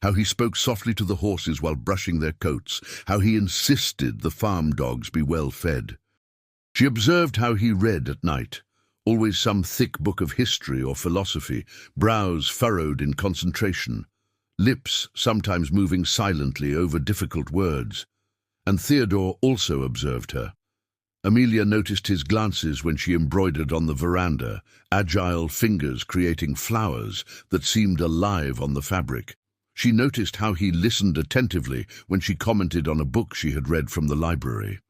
how he spoke softly to the horses while brushing their coats, how he insisted the farm dogs be well fed. She observed how he read at night, always some thick book of history or philosophy, brows furrowed in concentration, lips sometimes moving silently over difficult words. And Theodore also observed her. Amelia noticed his glances when she embroidered on the veranda, agile fingers creating flowers that seemed alive on the fabric. She noticed how he listened attentively when she commented on a book she had read from the library.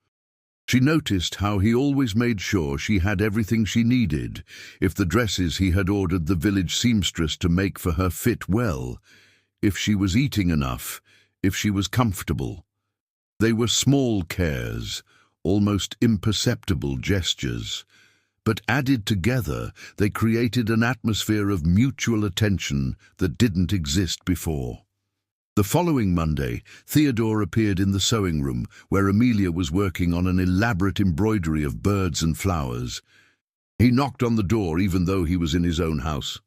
She noticed how he always made sure she had everything she needed, if the dresses he had ordered the village seamstress to make for her fit well, if she was eating enough, if she was comfortable. They were small cares, almost imperceptible gestures, but added together they created an atmosphere of mutual attention that didn't exist before. The following Monday, Theodore appeared in the sewing room, where Amelia was working on an elaborate embroidery of birds and flowers. He knocked on the door even though he was in his own house.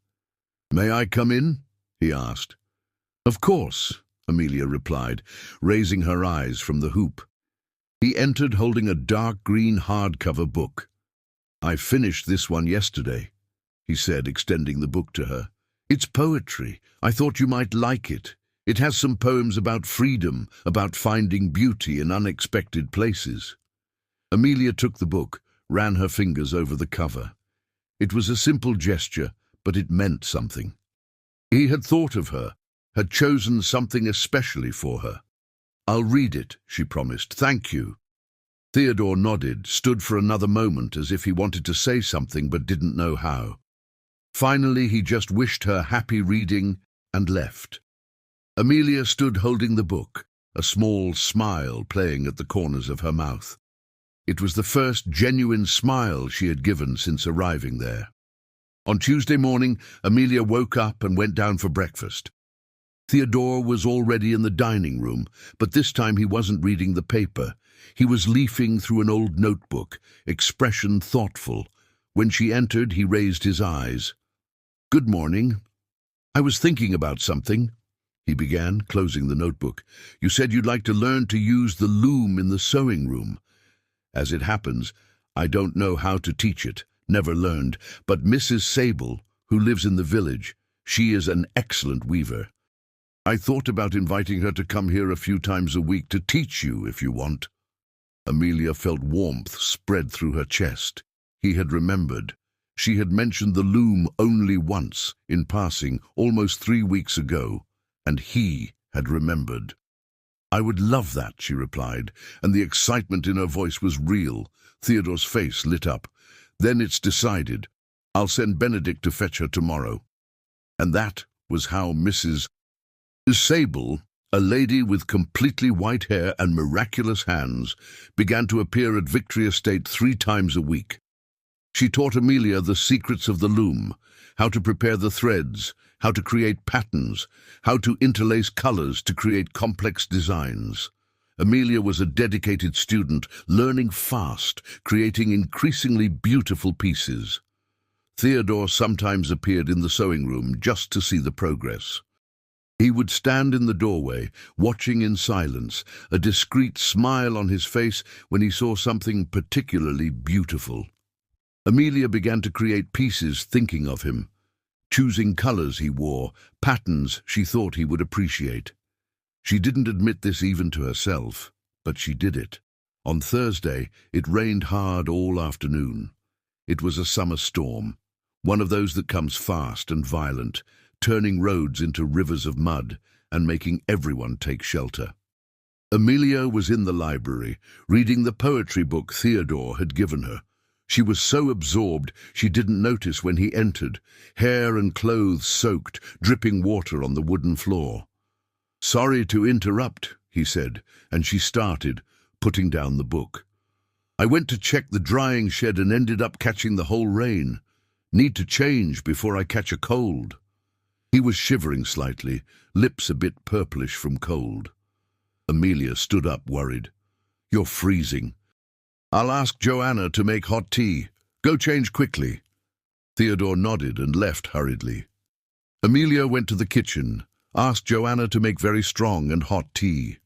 "May I come in?" he asked. "Of course," Amelia replied, raising her eyes from the hoop. He entered holding a dark green hardcover book. "I finished this one yesterday," he said, extending the book to her. "It's poetry. I thought you might like it. It has some poems about freedom, about finding beauty in unexpected places." Amelia took the book, ran her fingers over the cover. It was a simple gesture, but it meant something. He had thought of her, had chosen something especially for her. "I'll read it," she promised. "Thank you." Theodore nodded, stood for another moment as if he wanted to say something but didn't know how. Finally, he just wished her happy reading and left. Amelia stood holding the book, a small smile playing at the corners of her mouth. It was the first genuine smile she had given since arriving there. On Tuesday morning, Amelia woke up and went down for breakfast. Theodore was already in the dining room, but this time he wasn't reading the paper. He was leafing through an old notebook, expression thoughtful. When she entered, he raised his eyes. "Good morning. I was thinking about something," he began, closing the notebook. "You said you'd like to learn to use the loom in the sewing room. As it happens, I don't know how to teach it, never learned, but Mrs. Sable, who lives in the village, she is an excellent weaver. I thought about inviting her to come here a few times a week to teach you if you want." Amelia felt warmth spread through her chest. He had remembered. She had mentioned the loom only once, in passing, almost 3 weeks ago, and he had remembered. "I would love that," she replied, and the excitement in her voice was real. Theodore's face lit up. "Then it's decided. I'll send Benedict to fetch her tomorrow." And that was how Mrs. Sable, a lady with completely white hair and miraculous hands, began to appear at Victory Estate 3 times a week. She taught Amelia the secrets of the loom, how to prepare the threads, how to create patterns, how to interlace colors to create complex designs. Amelia was a dedicated student, learning fast, creating increasingly beautiful pieces. Theodore sometimes appeared in the sewing room just to see the progress. He would stand in the doorway, watching in silence, a discreet smile on his face when he saw something particularly beautiful. Amelia began to create pieces thinking of him, choosing colors he wore, patterns she thought he would appreciate. She didn't admit this even to herself, but she did it. On Thursday, it rained hard all afternoon. It was a summer storm, one of those that comes fast and violent, turning roads into rivers of mud and making everyone take shelter. Amelia was in the library, reading the poetry book Theodore had given her. She was so absorbed she didn't notice when he entered, hair and clothes soaked, dripping water on the wooden floor. "Sorry to interrupt," he said, and she started, putting down the book. "I went to check the drying shed and ended up catching the whole rain. Need to change before I catch a cold." He was shivering slightly, lips a bit purplish from cold. Amelia stood up, worried. "You're freezing. I'll ask Joanna to make hot tea. Go change quickly." Theodore nodded and left hurriedly. Amelia went to the kitchen, asked Joanna to make very strong and hot tea.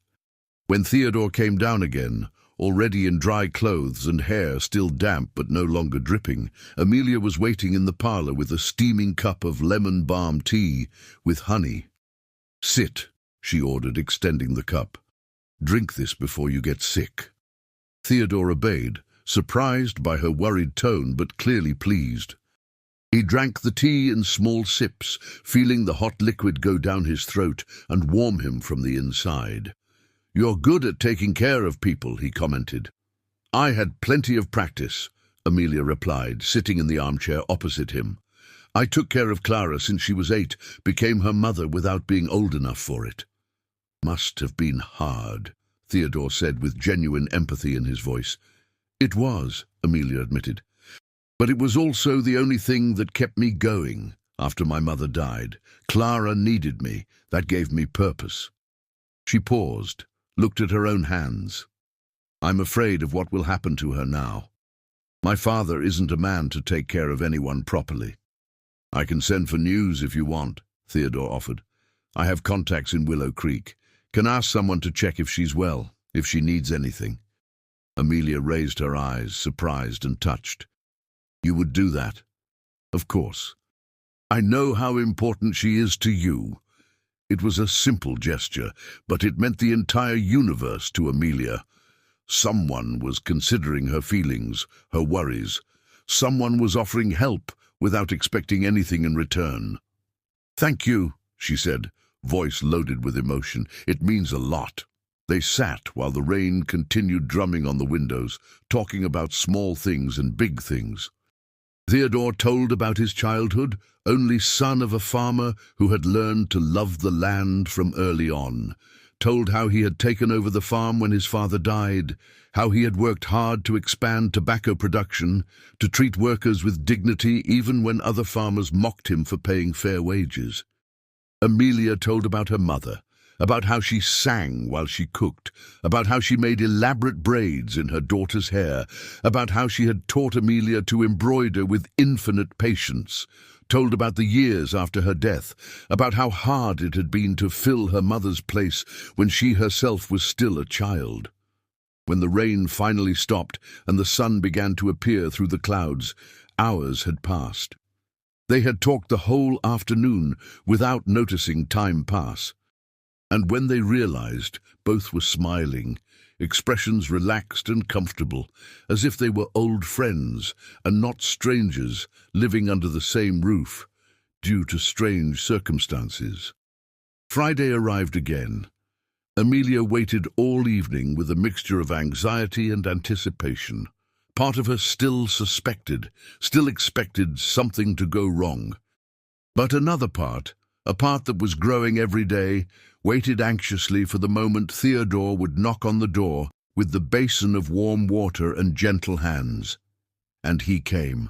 When Theodore came down again, already in dry clothes and hair still damp but no longer dripping, Amelia was waiting in the parlor with a steaming cup of lemon balm tea with honey. "Sit," she ordered, extending the cup. "Drink this before you get sick." Theodore obeyed, surprised by her worried tone but clearly pleased. He drank the tea in small sips, feeling the hot liquid go down his throat and warm him from the inside. "You're good at taking care of people," he commented. "I had plenty of practice," Amelia replied, sitting in the armchair opposite him. "I took care of Clara since she was 8, became her mother without being old enough for it." "Must have been hard," Theodore said with genuine empathy in his voice. "It was," Amelia admitted. "But it was also the only thing that kept me going after my mother died. Clara needed me. That gave me purpose." She paused, looked at her own hands. "I'm afraid of what will happen to her now. My father isn't a man to take care of anyone properly." "I can send for news if you want," Theodore offered. "I have contacts in Willow Creek. Can ask someone to check if she's well, if she needs anything." Amelia raised her eyes, surprised and touched. "You would do that?" "Of course. I know how important she is to you." It was a simple gesture, but it meant the entire universe to Amelia. Someone was considering her feelings, her worries. Someone was offering help without expecting anything in return. "Thank you," she said, voice loaded with emotion. "It means a lot." They sat while the rain continued drumming on the windows, talking about small things and big things. Theodore told about his childhood, only son of a farmer who had learned to love the land from early on. Told how he had taken over the farm when his father died, how he had worked hard to expand tobacco production, to treat workers with dignity even when other farmers mocked him for paying fair wages. Amelia told about her mother, about how she sang while she cooked, about how she made elaborate braids in her daughter's hair, about how she had taught Amelia to embroider with infinite patience, told about the years after her death, about how hard it had been to fill her mother's place when she herself was still a child. When the rain finally stopped and the sun began to appear through the clouds, hours had passed. They had talked the whole afternoon without noticing time pass. And when they realized, both were smiling, expressions relaxed and comfortable, as if they were old friends and not strangers living under the same roof, due to strange circumstances. Friday arrived again. Amelia waited all evening with a mixture of anxiety and anticipation. Part of her still suspected, still expected something to go wrong. But another part, a part that was growing every day, waited anxiously for the moment Theodore would knock on the door with the basin of warm water and gentle hands. And he came.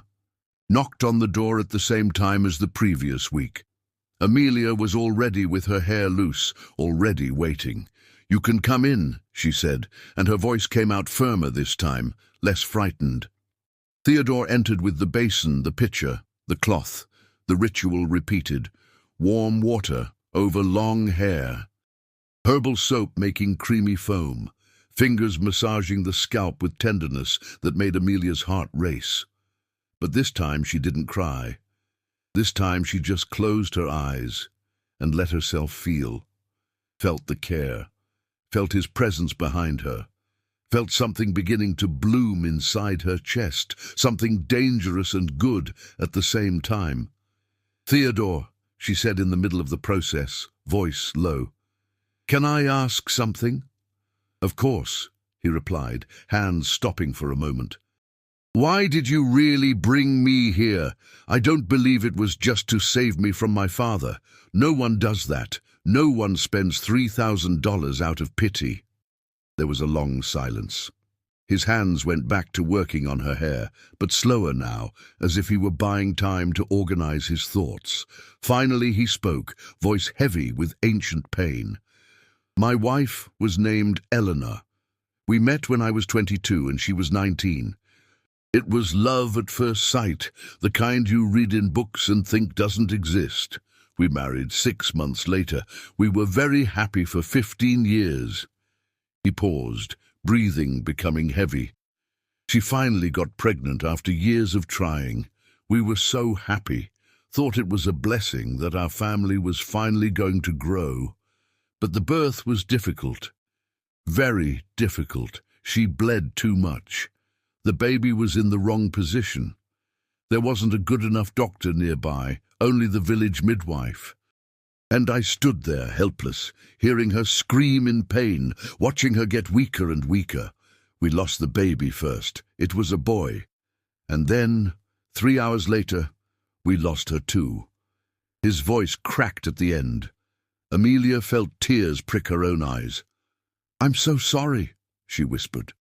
Knocked on the door at the same time as the previous week. Amelia was already with her hair loose, already waiting. "You can come in," she said, and her voice came out firmer this time, less frightened. Theodore entered with the basin, the pitcher, the cloth, the ritual repeated. Warm water over long hair. Herbal soap making creamy foam. Fingers massaging the scalp with tenderness that made Amelia's heart race. But this time she didn't cry. This time she just closed her eyes and let herself feel. Felt the care. Felt his presence behind her. Felt something beginning to bloom inside her chest. Something dangerous and good at the same time. "Theodore," she said in the middle of the process, voice low. "Can I ask something?" "Of course," he replied, hands stopping for a moment. "Why did you really bring me here? I don't believe it was just to save me from my father. No one does that. No one spends $3,000 out of pity." There was a long silence. His hands went back to working on her hair, but slower now, as if he were buying time to organize his thoughts. Finally he spoke, voice heavy with ancient pain. "My wife was named Eleanor. We met when I was 22 and she was 19. It was love at first sight, the kind you read in books and think doesn't exist. We married 6 months later. We were very happy for 15 years. He paused, breathing becoming heavy. "She finally got pregnant after years of trying. We were so happy, thought it was a blessing that our family was finally going to grow. But the birth was difficult. Very difficult. She bled too much. The baby was in the wrong position. There wasn't a good enough doctor nearby, only the village midwife. And I stood there, helpless, hearing her scream in pain, watching her get weaker and weaker. We lost the baby first. It was a boy. And then, 3 hours later, we lost her too." His voice cracked at the end. Amelia felt tears prick her own eyes. "I'm so sorry," she whispered.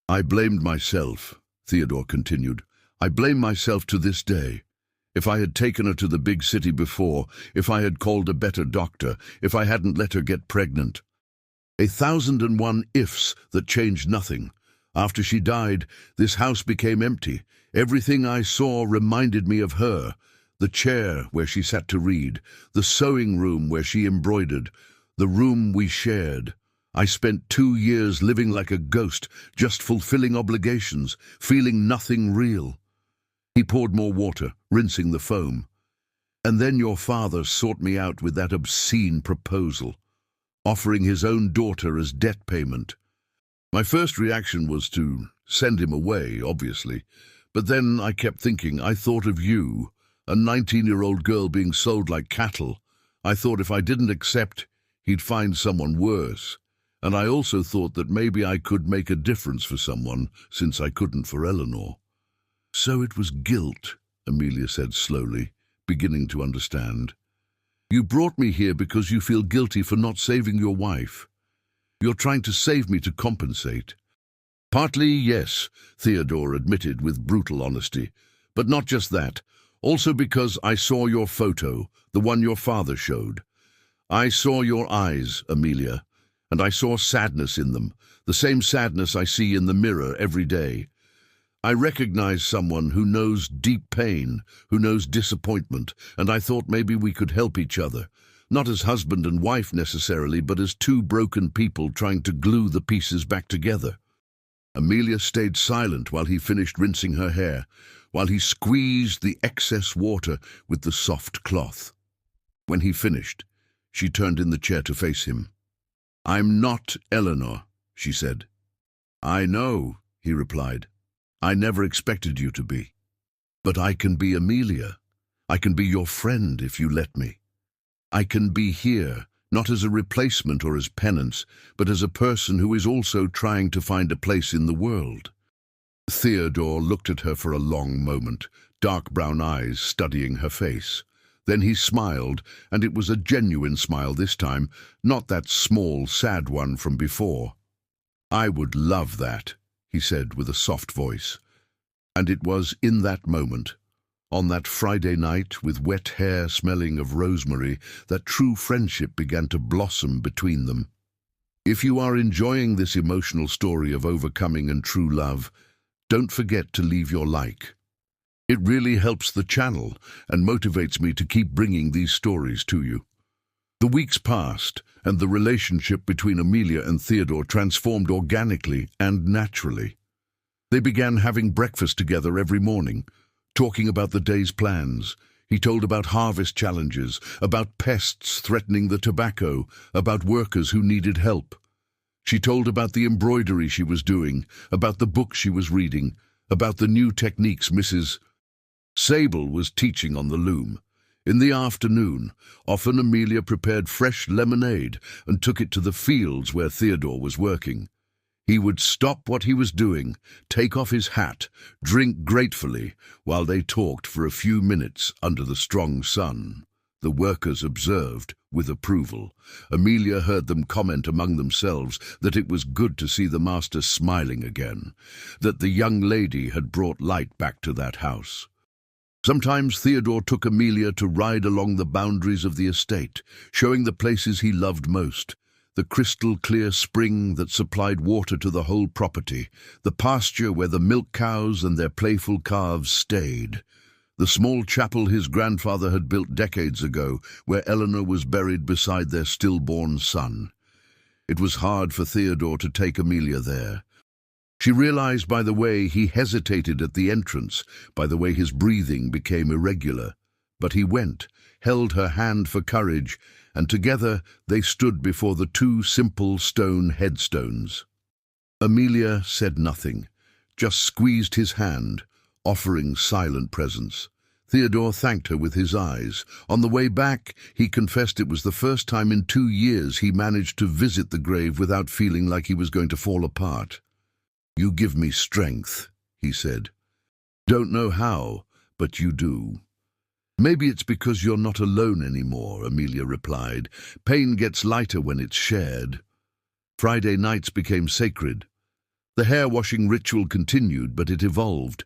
"I blamed myself," Theodore continued. "I blame myself to this day. If I had taken her to the big city before, if I had called a better doctor, if I hadn't let her get pregnant. 1,001 ifs that changed nothing. After she died, this house became empty. Everything I saw reminded me of her. The chair where she sat to read, the sewing room where she embroidered, the room we shared. I spent 2 years living like a ghost, just fulfilling obligations, feeling nothing real." He poured more water, rinsing the foam. "And then your father sought me out with that obscene proposal, offering his own daughter as debt payment. My first reaction was to send him away, obviously, but then I kept thinking, I thought of you, a 19-year-old girl being sold like cattle. I thought if I didn't accept, he'd find someone worse. And I also thought that maybe I could make a difference for someone, since I couldn't for Eleanor." "So it was guilt," Amelia said slowly, beginning to understand. "You brought me here because you feel guilty for not saving your wife. You're trying to save me to compensate." "Partly, yes," Theodore admitted with brutal honesty. "But not just that. Also because I saw your photo, the one your father showed. I saw your eyes, Amelia, and I saw sadness in them, the same sadness I see in the mirror every day. I recognize someone who knows deep pain, who knows disappointment, and I thought maybe we could help each other, not as husband and wife necessarily, but as two broken people trying to glue the pieces back together. Amelia stayed silent while he finished rinsing her hair, while he squeezed the excess water with the soft cloth. When he finished, she turned in the chair to face him. "I'm not Eleanor," she said. "I know," he replied. "I never expected you to be. But I can be Amelia. I can be your friend if you let me. I can be here, not as a replacement or as penance, but as a person who is also trying to find a place in the world." Theodore looked at her for a long moment, dark brown eyes studying her face. Then he smiled, and it was a genuine smile this time, not that small, sad one from before. "I would love that," he said with a soft voice. And it was in that moment, on that Friday night with wet hair smelling of rosemary, that true friendship began to blossom between them. If you are enjoying this emotional story of overcoming and true love, don't forget to leave your like. It really helps the channel and motivates me to keep bringing these stories to you. The weeks passed, and the relationship between Amelia and Theodore transformed organically and naturally. They began having breakfast together every morning, talking about the day's plans. He told about harvest challenges, about pests threatening the tobacco, about workers who needed help. She told about the embroidery she was doing, about the book she was reading, about the new techniques Mrs. Sable was teaching on the loom. In the afternoon, often Amelia prepared fresh lemonade and took it to the fields where Theodore was working. He would stop what he was doing, take off his hat, drink gratefully, while they talked for a few minutes under the strong sun. The workers observed with approval. Amelia heard them comment among themselves that it was good to see the master smiling again, that the young lady had brought light back to that house. Sometimes Theodore took Amelia to ride along the boundaries of the estate, showing the places he loved most: the crystal-clear spring that supplied water to the whole property, the pasture where the milk cows and their playful calves stayed, the small chapel his grandfather had built decades ago, where Eleanor was buried beside their stillborn son. It was hard for Theodore to take Amelia there. She realized by the way he hesitated at the entrance, by the way his breathing became irregular. But he went, held her hand for courage, and together they stood before the two simple stone headstones. Amelia said nothing, just squeezed his hand, offering silent presence. Theodore thanked her with his eyes. On the way back, he confessed it was the first time in 2 years he managed to visit the grave without feeling like he was going to fall apart. "You give me strength," he said. "Don't know how, but you do." "Maybe it's because you're not alone anymore," Amelia replied. "Pain gets lighter when it's shared." Friday nights became sacred. The hair-washing ritual continued, but it evolved.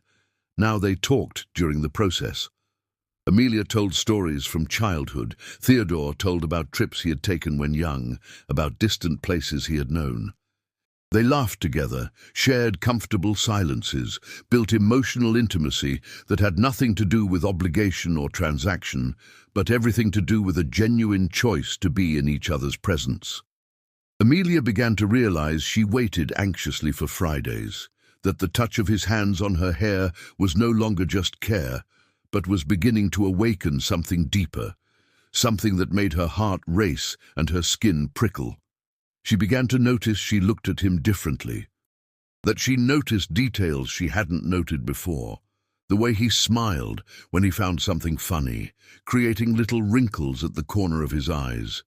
Now they talked during the process. Amelia told stories from childhood. Theodore told about trips he had taken when young, about distant places he had known. They laughed together, shared comfortable silences, built emotional intimacy that had nothing to do with obligation or transaction, but everything to do with a genuine choice to be in each other's presence. Amelia began to realize she waited anxiously for Fridays, that the touch of his hands on her hair was no longer just care, but was beginning to awaken something deeper, something that made her heart race and her skin prickle. She began to notice she looked at him differently, that she noticed details she hadn't noted before. The way he smiled when he found something funny, creating little wrinkles at the corner of his eyes.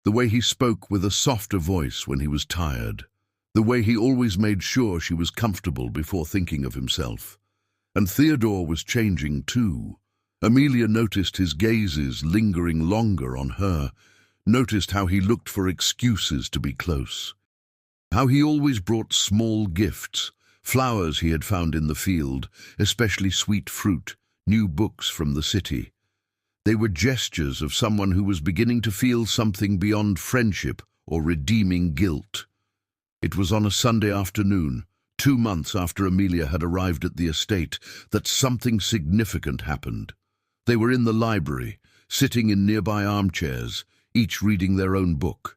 The way he spoke with a softer voice when he was tired. The way he always made sure she was comfortable before thinking of himself. And Theodore was changing too. Amelia noticed his gazes lingering longer on her, noticed how he looked for excuses to be close. How he always brought small gifts, flowers he had found in the field, especially sweet fruit, new books from the city. They were gestures of someone who was beginning to feel something beyond friendship or redeeming guilt. It was on a Sunday afternoon, 2 months after Amelia had arrived at the estate, that something significant happened. They were in the library, sitting in nearby armchairs, each reading their own book.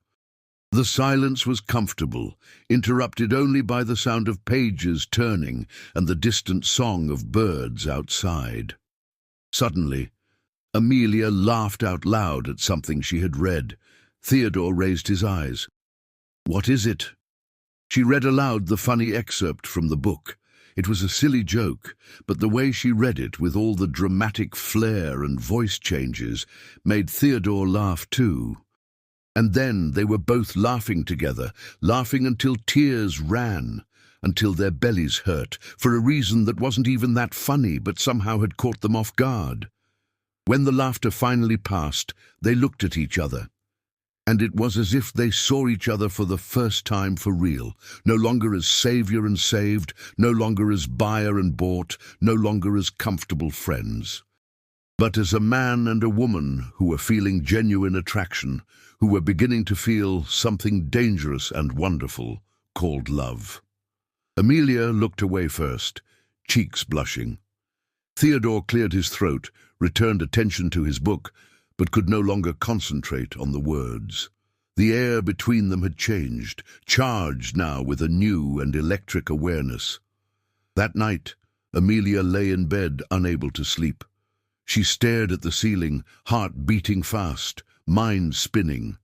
The silence was comfortable, interrupted only by the sound of pages turning and the distant song of birds outside. Suddenly, Amelia laughed out loud at something she had read. Theodore raised his eyes. "What is it?" She read aloud the funny excerpt from the book. It was a silly joke, but the way she read it, with all the dramatic flair and voice changes, made Theodore laugh too. And then they were both laughing together, laughing until tears ran, until their bellies hurt, for a reason that wasn't even that funny but somehow had caught them off guard. When the laughter finally passed, they looked at each other, and it was as if they saw each other for the first time for real, no longer as savior and saved, no longer as buyer and bought, no longer as comfortable friends, but as a man and a woman who were feeling genuine attraction, who were beginning to feel something dangerous and wonderful called love. Amelia looked away first, cheeks blushing. Theodore cleared his throat, returned attention to his book, but could no longer concentrate on the words. The air between them had changed, charged now with a new and electric awareness. That night, Amelia lay in bed, unable to sleep. She stared at the ceiling, heart beating fast, mind spinning.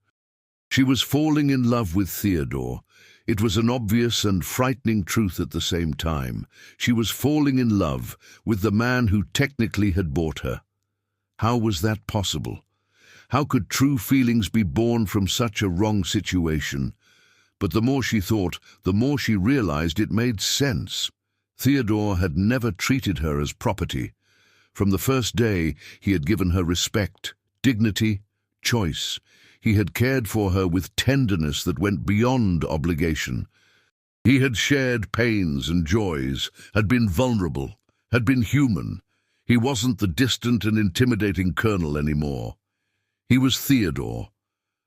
She was falling in love with Theodore. It was an obvious and frightening truth at the same time. She was falling in love with the man who technically had bought her. How was that possible? How could true feelings be born from such a wrong situation? But the more she thought, the more she realized it made sense. Theodore had never treated her as property. From the first day, he had given her respect, dignity, choice. He had cared for her with tenderness that went beyond obligation. He had shared pains and joys, had been vulnerable, had been human. He wasn't the distant and intimidating colonel anymore. He was Theodore,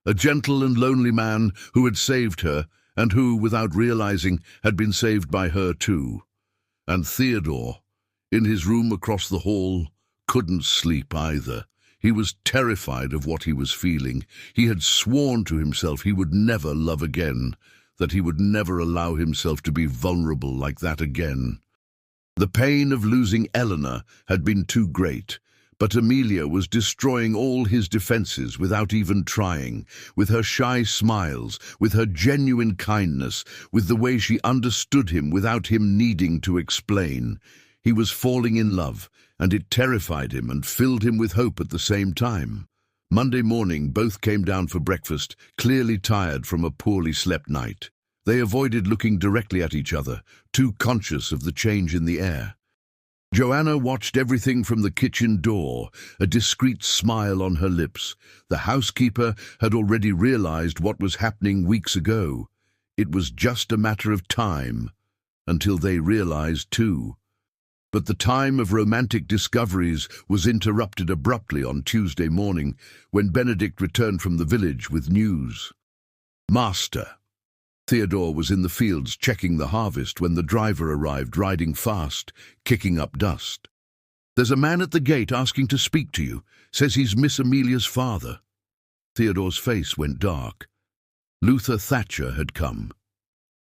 a gentle and lonely man who had saved her and who, without realizing, had been saved by her too. And Theodore, in his room across the hall, couldn't sleep either. He was terrified of what he was feeling. He had sworn to himself he would never love again, that he would never allow himself to be vulnerable like that again. The pain of losing Eleanor had been too great, but Amelia was destroying all his defenses without even trying, with her shy smiles, with her genuine kindness, with the way she understood him without him needing to explain. He was falling in love, and it terrified him and filled him with hope at the same time. Monday morning, both came down for breakfast, clearly tired from a poorly slept night. They avoided looking directly at each other, too conscious of the change in the air. Joanna watched everything from the kitchen door, a discreet smile on her lips. The housekeeper had already realized what was happening weeks ago. It was just a matter of time, until they realized too. But the time of romantic discoveries was interrupted abruptly on Tuesday morning, when Benedict returned from the village with news. "Master." Theodore was in the fields checking the harvest when the driver arrived, riding fast, kicking up dust. "There's a man at the gate asking to speak to you. Says he's Miss Amelia's father." Theodore's face went dark. Luther Thatcher had come,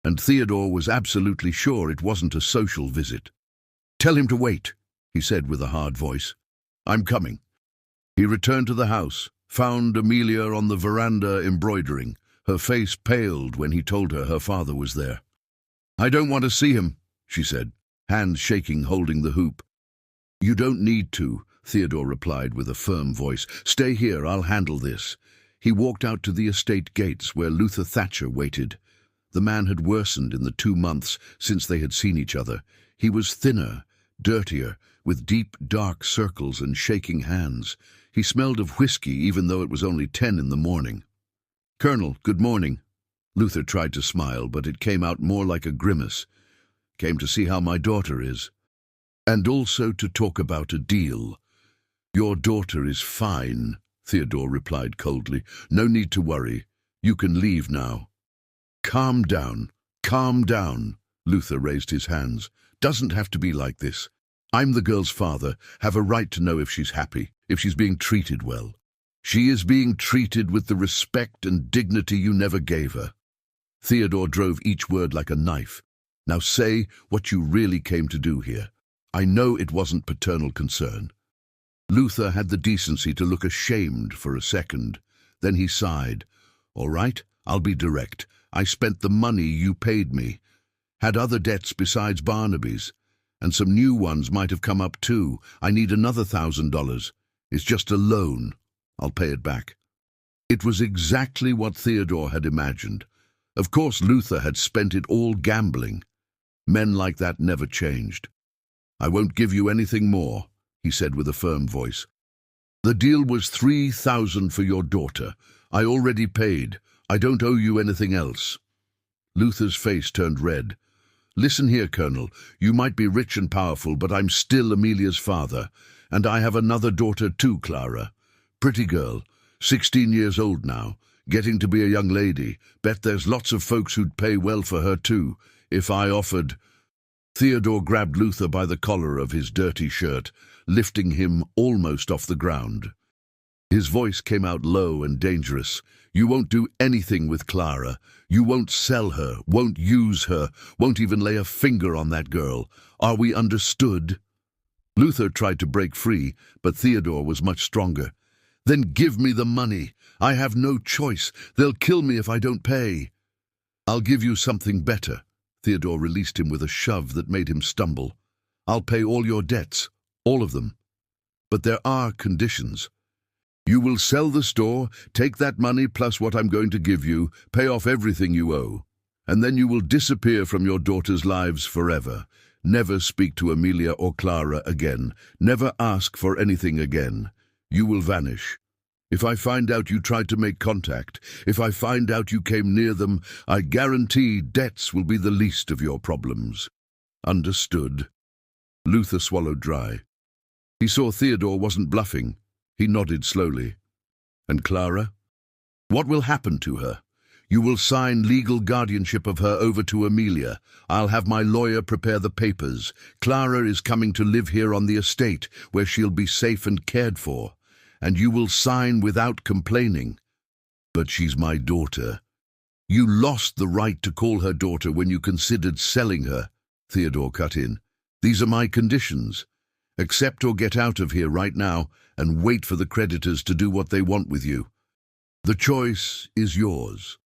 and Theodore was absolutely sure it wasn't a social visit. "Tell him to wait," he said with a hard voice. "I'm coming." He returned to the house, found Amelia on the veranda embroidering. Her face paled when he told her her father was there. "I don't want to see him," she said, hands shaking, holding the hoop. "You don't need to," Theodore replied with a firm voice. "Stay here, I'll handle this." He walked out to the estate gates where Luther Thatcher waited. The man had worsened in the 2 months since they had seen each other. He was thinner, dirtier, with deep, dark circles and shaking hands. He smelled of whiskey even though it was only 10 in the morning. "Colonel, good morning." Luther tried to smile, but it came out more like a grimace. "Came to see how my daughter is. And also to talk about a deal." Your daughter is fine, Theodore replied coldly. No need to worry. You can leave now. Calm down. Calm down. Luther raised his hands. Doesn't have to be like this. I'm the girl's father, have a right to know if she's happy, if she's being treated well. She is being treated with the respect and dignity you never gave her. Theodore drove each word like a knife. Now say what you really came to do here. I know it wasn't paternal concern. Luther had the decency to look ashamed for a second. Then he sighed. All right, I'll be direct. I spent the money you paid me. Had other debts besides Barnaby's. And some new ones might have come up too. I need another $1,000. It's just a loan. I'll pay it back. It was exactly what Theodore had imagined. Of course, Luther had spent it all gambling. Men like that never changed. I won't give you anything more, he said with a firm voice. The deal was $3,000 for your daughter. I already paid. I don't owe you anything else. Luther's face turned red. Listen here, Colonel. You might be rich and powerful, but I'm still Amelia's father. And I have another daughter too, Clara. Pretty girl, 16 years old now, getting to be a young lady. Bet there's lots of folks who'd pay well for her too, if I offered. Theodore grabbed Luther by the collar of his dirty shirt, lifting him almost off the ground. His voice came out low and dangerous. You won't do anything with Clara. You won't sell her, won't use her, won't even lay a finger on that girl. Are we understood? Luther tried to break free, but Theodore was much stronger. Then give me the money. I have no choice. They'll kill me if I don't pay. I'll give you something better. Theodore released him with a shove that made him stumble. I'll pay all your debts, all of them. But there are conditions. You will sell the store, take that money plus what I'm going to give you, pay off everything you owe. And then you will disappear from your daughters' lives forever. Never speak to Amelia or Clara again. Never ask for anything again. You will vanish. If I find out you tried to make contact, if I find out you came near them, I guarantee debts will be the least of your problems. Understood? Luther swallowed dry. He saw Theodore wasn't bluffing. He nodded slowly. And Clara? What will happen to her? You will sign legal guardianship of her over to Amelia. I'll have my lawyer prepare the papers. Clara is coming to live here on the estate, where she'll be safe and cared for. And you will sign without complaining. But she's my daughter. You lost the right to call her daughter when you considered selling her, Theodore cut in. These are my conditions. Accept or get out of here right now and wait for the creditors to do what they want with you. The choice is yours.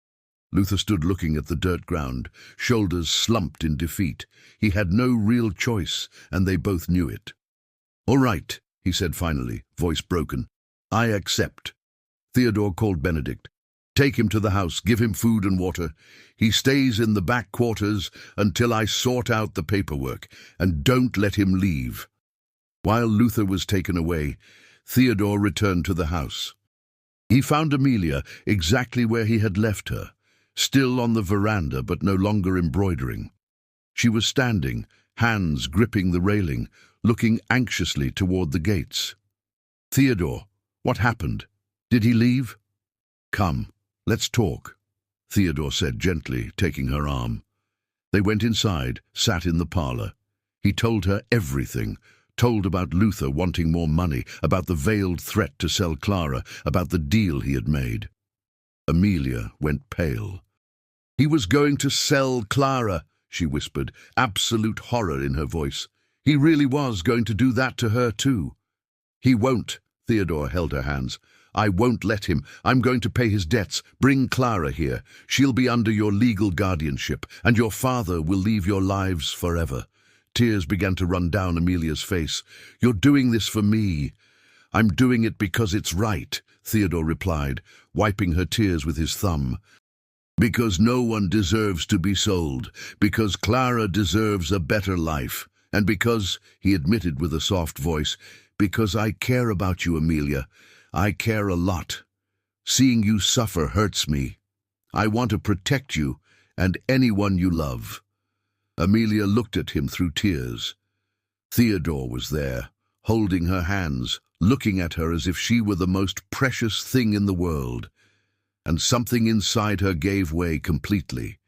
Luther stood looking at the dirt ground, shoulders slumped in defeat. He had no real choice, and they both knew it. All right, he said finally, voice broken. I accept. Theodore called Benedict. Take him to the house, give him food and water. He stays in the back quarters until I sort out the paperwork, and don't let him leave. While Luther was taken away, Theodore returned to the house. He found Amelia exactly where he had left her, still on the veranda but no longer embroidering. She was standing, hands gripping the railing, looking anxiously toward the gates. Theodore, what happened? Did he leave? Come, let's talk, Theodore said gently, taking her arm. They went inside, sat in the parlor. He told her everything, told about Luther wanting more money, about the veiled threat to sell Clara, about the deal he had made. Amelia went pale. He was going to sell Clara, she whispered, absolute horror in her voice. He really was going to do that to her too. He won't, Theodore held her hands. I won't let him. I'm going to pay his debts. Bring Clara here. She'll be under your legal guardianship, and your father will leave your lives forever. Tears began to run down Amelia's face. You're doing this for me. I'm doing it because it's right, Theodore replied, wiping her tears with his thumb. Because no one deserves to be sold, because Clara deserves a better life, and because, he admitted with a soft voice, because I care about you, Amelia. I care a lot. Seeing you suffer hurts me. I want to protect you and anyone you love. Amelia looked at him through tears. Theodore was there, holding her hands, looking at her as if she were the most precious thing in the world, and something inside her gave way completely.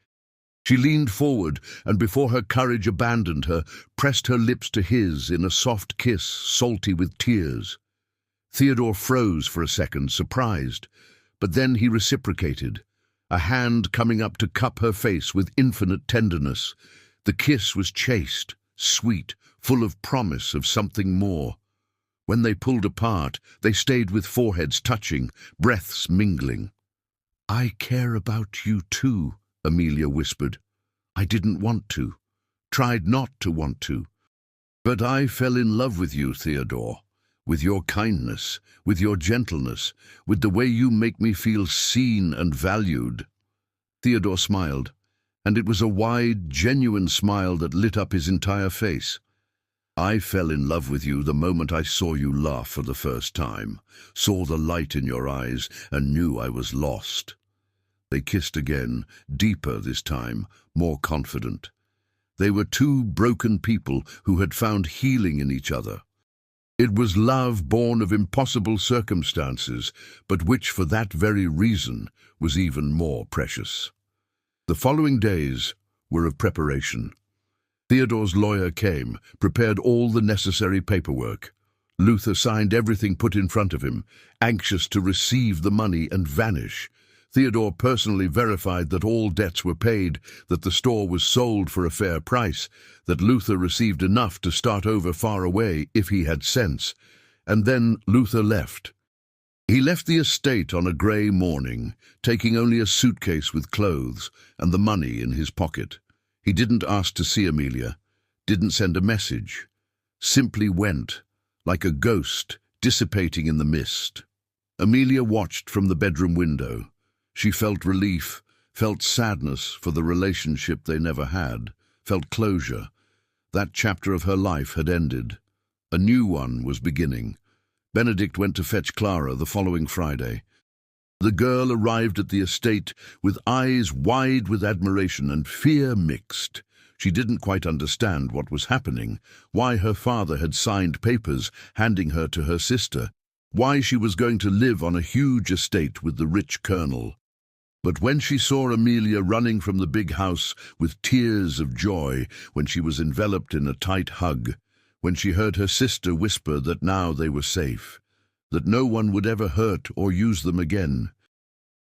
She leaned forward, and before her courage abandoned her, pressed her lips to his in a soft kiss, salty with tears. Theodore froze for a second, surprised, but then he reciprocated, a hand coming up to cup her face with infinite tenderness. The kiss was chaste, sweet, full of promise of something more. When they pulled apart, they stayed with foreheads touching, breaths mingling. "I care about you too," Amelia whispered. "I didn't want to, tried not to want to. But I fell in love with you, Theodore, with your kindness, with your gentleness, with the way you make me feel seen and valued." Theodore smiled, and it was a wide, genuine smile that lit up his entire face. "I fell in love with you the moment I saw you laugh for the first time, saw the light in your eyes, and knew I was lost." They kissed again, deeper this time, more confident. They were two broken people who had found healing in each other. It was love born of impossible circumstances, but which for that very reason was even more precious. The following days were of preparation. Theodore's lawyer came, prepared all the necessary paperwork. Luther signed everything put in front of him, anxious to receive the money and vanish. Theodore personally verified that all debts were paid, that the store was sold for a fair price, that Luther received enough to start over far away if he had sense. And then Luther left. He left the estate on a grey morning, taking only a suitcase with clothes and the money in his pocket. He didn't ask to see Amelia, didn't send a message, simply went, like a ghost, dissipating in the mist. Amelia watched from the bedroom window. She felt relief, felt sadness for the relationship they never had, felt closure. That chapter of her life had ended. A new one was beginning. Benedict went to fetch Clara the following Friday. The girl arrived at the estate with eyes wide with admiration and fear mixed. She didn't quite understand what was happening, why her father had signed papers handing her to her sister, why she was going to live on a huge estate with the rich colonel. But when she saw Amelia running from the big house with tears of joy, when she was enveloped in a tight hug, when she heard her sister whisper that now they were safe, that no one would ever hurt or use them again,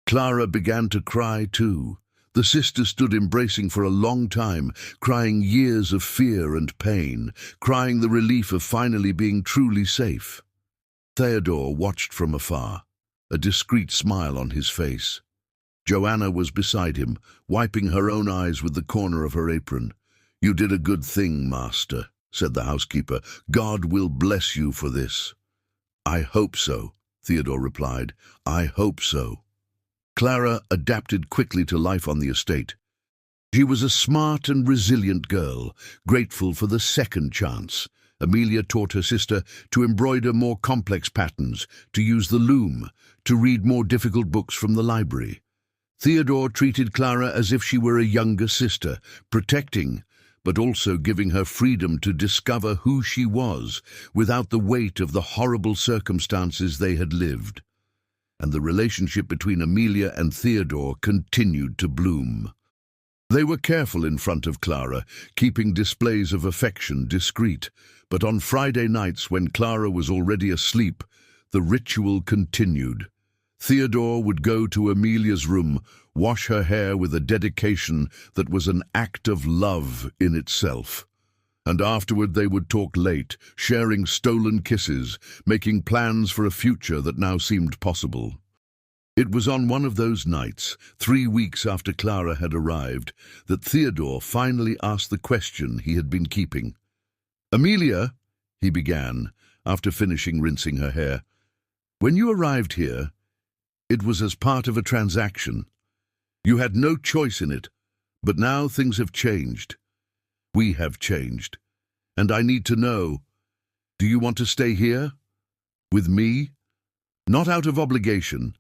Clara began to cry too. The sister stood embracing for a long time, crying years of fear and pain, crying the relief of finally being truly safe. Theodore watched from afar, a discreet smile on his face. Joanna was beside him, wiping her own eyes with the corner of her apron. "You did a good thing, master," said the housekeeper. "God will bless you for this." "I hope so," Theodore replied. "I hope so." Clara adapted quickly to life on the estate. She was a smart and resilient girl, grateful for the second chance. Amelia taught her sister to embroider more complex patterns, to use the loom, to read more difficult books from the library. Theodore treated Clara as if she were a younger sister, protecting, but also giving her freedom to discover who she was without the weight of the horrible circumstances they had lived. And the relationship between Amelia and Theodore continued to bloom. They were careful in front of Clara, keeping displays of affection discreet, but on Friday nights when Clara was already asleep, the ritual continued. Theodore would go to Amelia's room, wash her hair with a dedication that was an act of love in itself. And afterward they would talk late, sharing stolen kisses, making plans for a future that now seemed possible. It was on one of those nights, 3 weeks after Clara had arrived, that Theodore finally asked the question he had been keeping. "Amelia," he began, after finishing rinsing her hair, "when you arrived here, it was as part of a transaction. You had no choice in it, but now things have changed. We have changed. And I need to know, do you want to stay here? With me? Not out of obligation,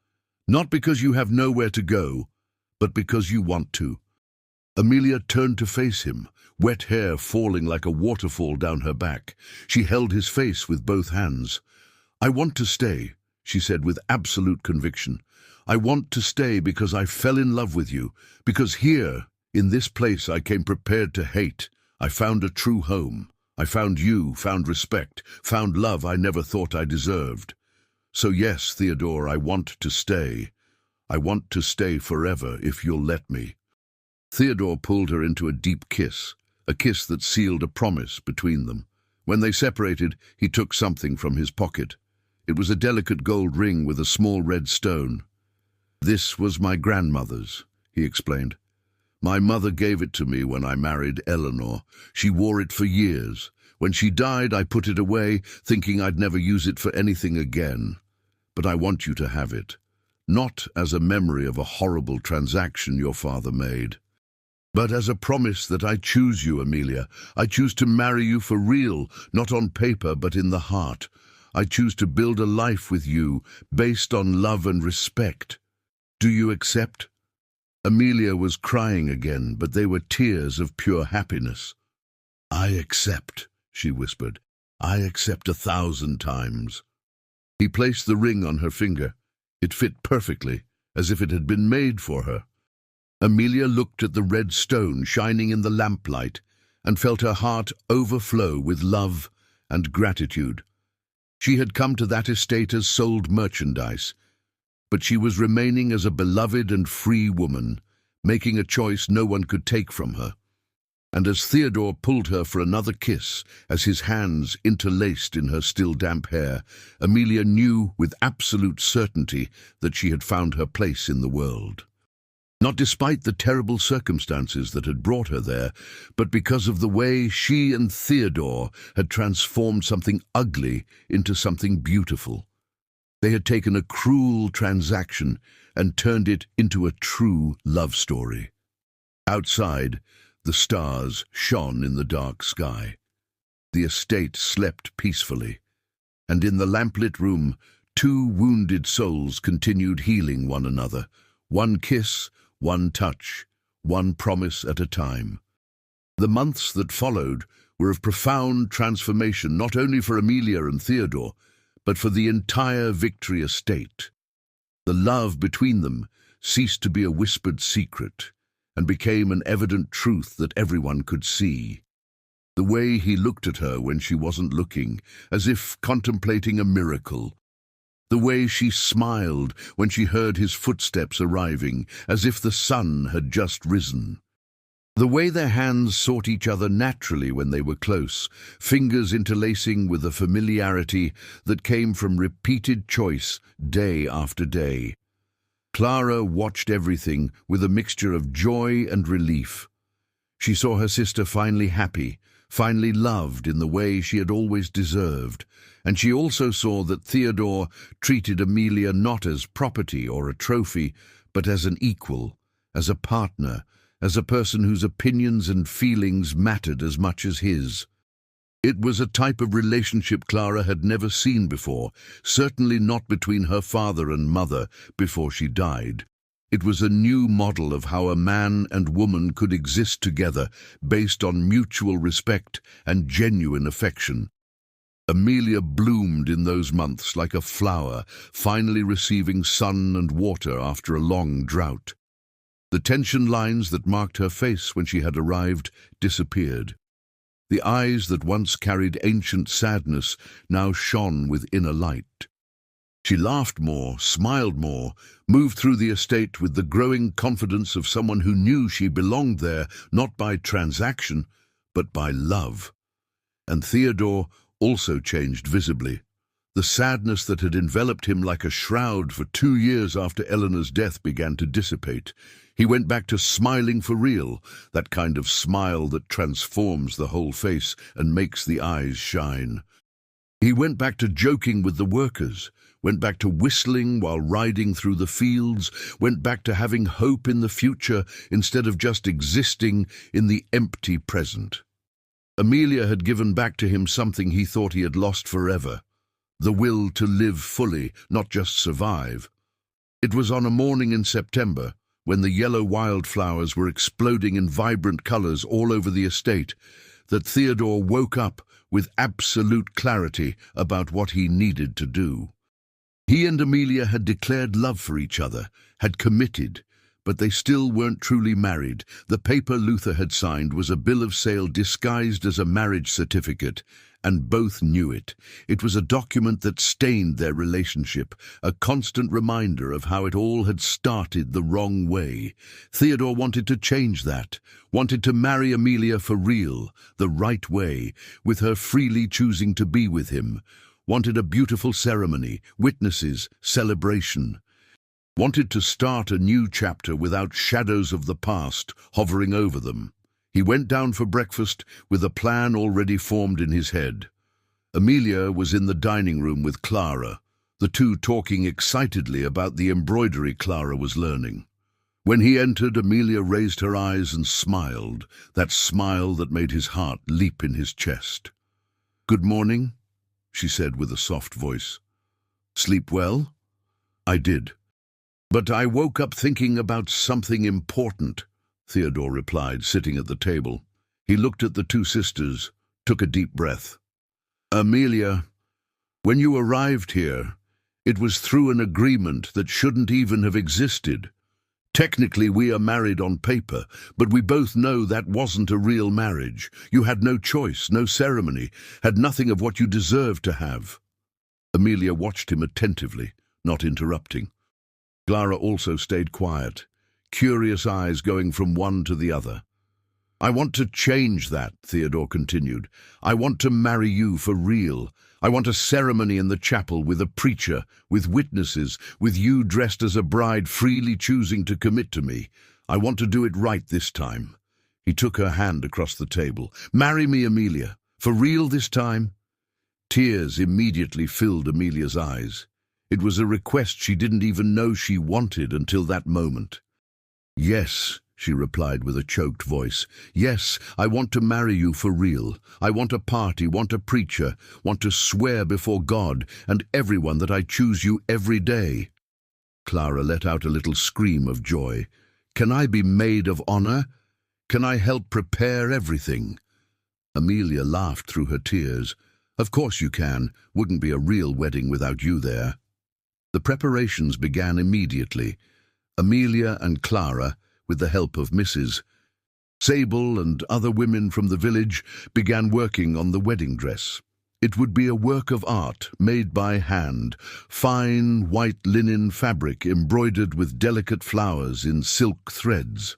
not because you have nowhere to go, but because you want to." Amelia turned to face him, wet hair falling like a waterfall down her back. She held his face with both hands. "I want to stay," she said with absolute conviction. "I want to stay because I fell in love with you, because here, in this place I came prepared to hate. I found a true home. I found you, found respect, found love I never thought I deserved. So yes, Theodore, I want to stay. I want to stay forever if you'll let me." Theodore pulled her into a deep kiss, a kiss that sealed a promise between them. When they separated, he took something from his pocket. It was a delicate gold ring with a small red stone. "This was my grandmother's," he explained. "My mother gave it to me when I married Eleanor. She wore it for years. When she died, I put it away, thinking I'd never use it for anything again. But I want you to have it, not as a memory of a horrible transaction your father made, but as a promise that I choose you, Amelia. I choose to marry you for real, not on paper but in the heart. I choose to build a life with you, based on love and respect. Do you accept?" Amelia was crying again, but they were tears of pure happiness. "I accept," she whispered. "I accept 1,000 times." He placed the ring on her finger. It fit perfectly, as if it had been made for her. Amelia looked at the red stone shining in the lamplight and felt her heart overflow with love and gratitude. She had come to that estate as sold merchandise, but she was remaining as a beloved and free woman, making a choice no one could take from her. And as Theodore pulled her for another kiss, as his hands interlaced in her still damp hair, Amelia knew with absolute certainty that she had found her place in the world. Not despite the terrible circumstances that had brought her there, but because of the way she and Theodore had transformed something ugly into something beautiful. They had taken a cruel transaction and turned it into a true love story. Outside, the stars shone in the dark sky. The estate slept peacefully, and in the lamplit room, two wounded souls continued healing one another, one kiss, one touch, one promise at a time. The months that followed were of profound transformation, not only for Amelia and Theodore, but for the entire Victory estate. The love between them ceased to be a whispered secret and became an evident truth that everyone could see. The way he looked at her when she wasn't looking, as if contemplating a miracle. The way she smiled when she heard his footsteps arriving, as if the sun had just risen. The way their hands sought each other naturally when they were close, fingers interlacing with a familiarity that came from repeated choice day after day. Clara watched everything with a mixture of joy and relief. She saw her sister finally happy, finally loved in the way she had always deserved, and she also saw that Theodore treated Amelia not as property or a trophy, but as an equal, as a partner, as a person whose opinions and feelings mattered as much as his. It was a type of relationship Clara had never seen before, certainly not between her father and mother before she died. It was a new model of how a man and woman could exist together based on mutual respect and genuine affection. Amelia bloomed in those months like a flower, finally receiving sun and water after a long drought. The tension lines that marked her face when she had arrived disappeared. The eyes that once carried ancient sadness now shone with inner light. She laughed more, smiled more, moved through the estate with the growing confidence of someone who knew she belonged there not by transaction, but by love. And Theodore also changed visibly. The sadness that had enveloped him like a shroud for 2 years after Eleanor's death began to dissipate. He went back to smiling for real, that kind of smile that transforms the whole face and makes the eyes shine. He went back to joking with the workers, went back to whistling while riding through the fields, went back to having hope in the future instead of just existing in the empty present. Amelia had given back to him something he thought he had lost forever, the will to live fully, not just survive. It was on a morning in September, when the yellow wildflowers were exploding in vibrant colors all over the estate, that Theodore woke up with absolute clarity about what he needed to do. He and Amelia had declared love for each other, had committed, but they still weren't truly married. The paper Luther had signed was a bill of sale disguised as a marriage certificate, and both knew it. It was a document that stained their relationship, a constant reminder of how it all had started the wrong way. Theodore wanted to change that, wanted to marry Amelia for real, the right way, with her freely choosing to be with him. Wanted a beautiful ceremony, witnesses, celebration. Wanted to start a new chapter without shadows of the past hovering over them. He went down for breakfast with a plan already formed in his head. Amelia was in the dining room with Clara, the two talking excitedly about the embroidery Clara was learning. When he entered, Amelia raised her eyes and smiled, that smile that made his heart leap in his chest. "Good morning," she said with a soft voice. "Sleep well?" "I did. But I woke up thinking about something important," Theodore replied, sitting at the table. He looked at the two sisters, took a deep breath. "Amelia, when you arrived here, it was through an agreement that shouldn't even have existed. Technically, we are married on paper, but we both know that wasn't a real marriage. You had no choice, no ceremony, had nothing of what you deserved to have." Amelia watched him attentively, not interrupting. Clara also stayed quiet, curious eyes going from one to the other. "I want to change that," Theodore continued. "I want to marry you for real. I want a ceremony in the chapel with a preacher, with witnesses, with you dressed as a bride freely choosing to commit to me. I want to do it right this time." He took her hand across the table. "Marry me, Amelia. For real this time?" Tears immediately filled Amelia's eyes. It was a request she didn't even know she wanted until that moment. "Yes," she replied with a choked voice. "Yes, I want to marry you for real. I want a party, want a preacher, want to swear before God and everyone that I choose you every day." Clara let out a little scream of joy. "Can I be maid of honor? Can I help prepare everything?" Amelia laughed through her tears. "Of course you can. Wouldn't be a real wedding without you there." The preparations began immediately. Amelia and Clara, with the help of Mrs. Sable and other women from the village, began working on the wedding dress. It would be a work of art, made by hand, fine white linen fabric embroidered with delicate flowers in silk threads.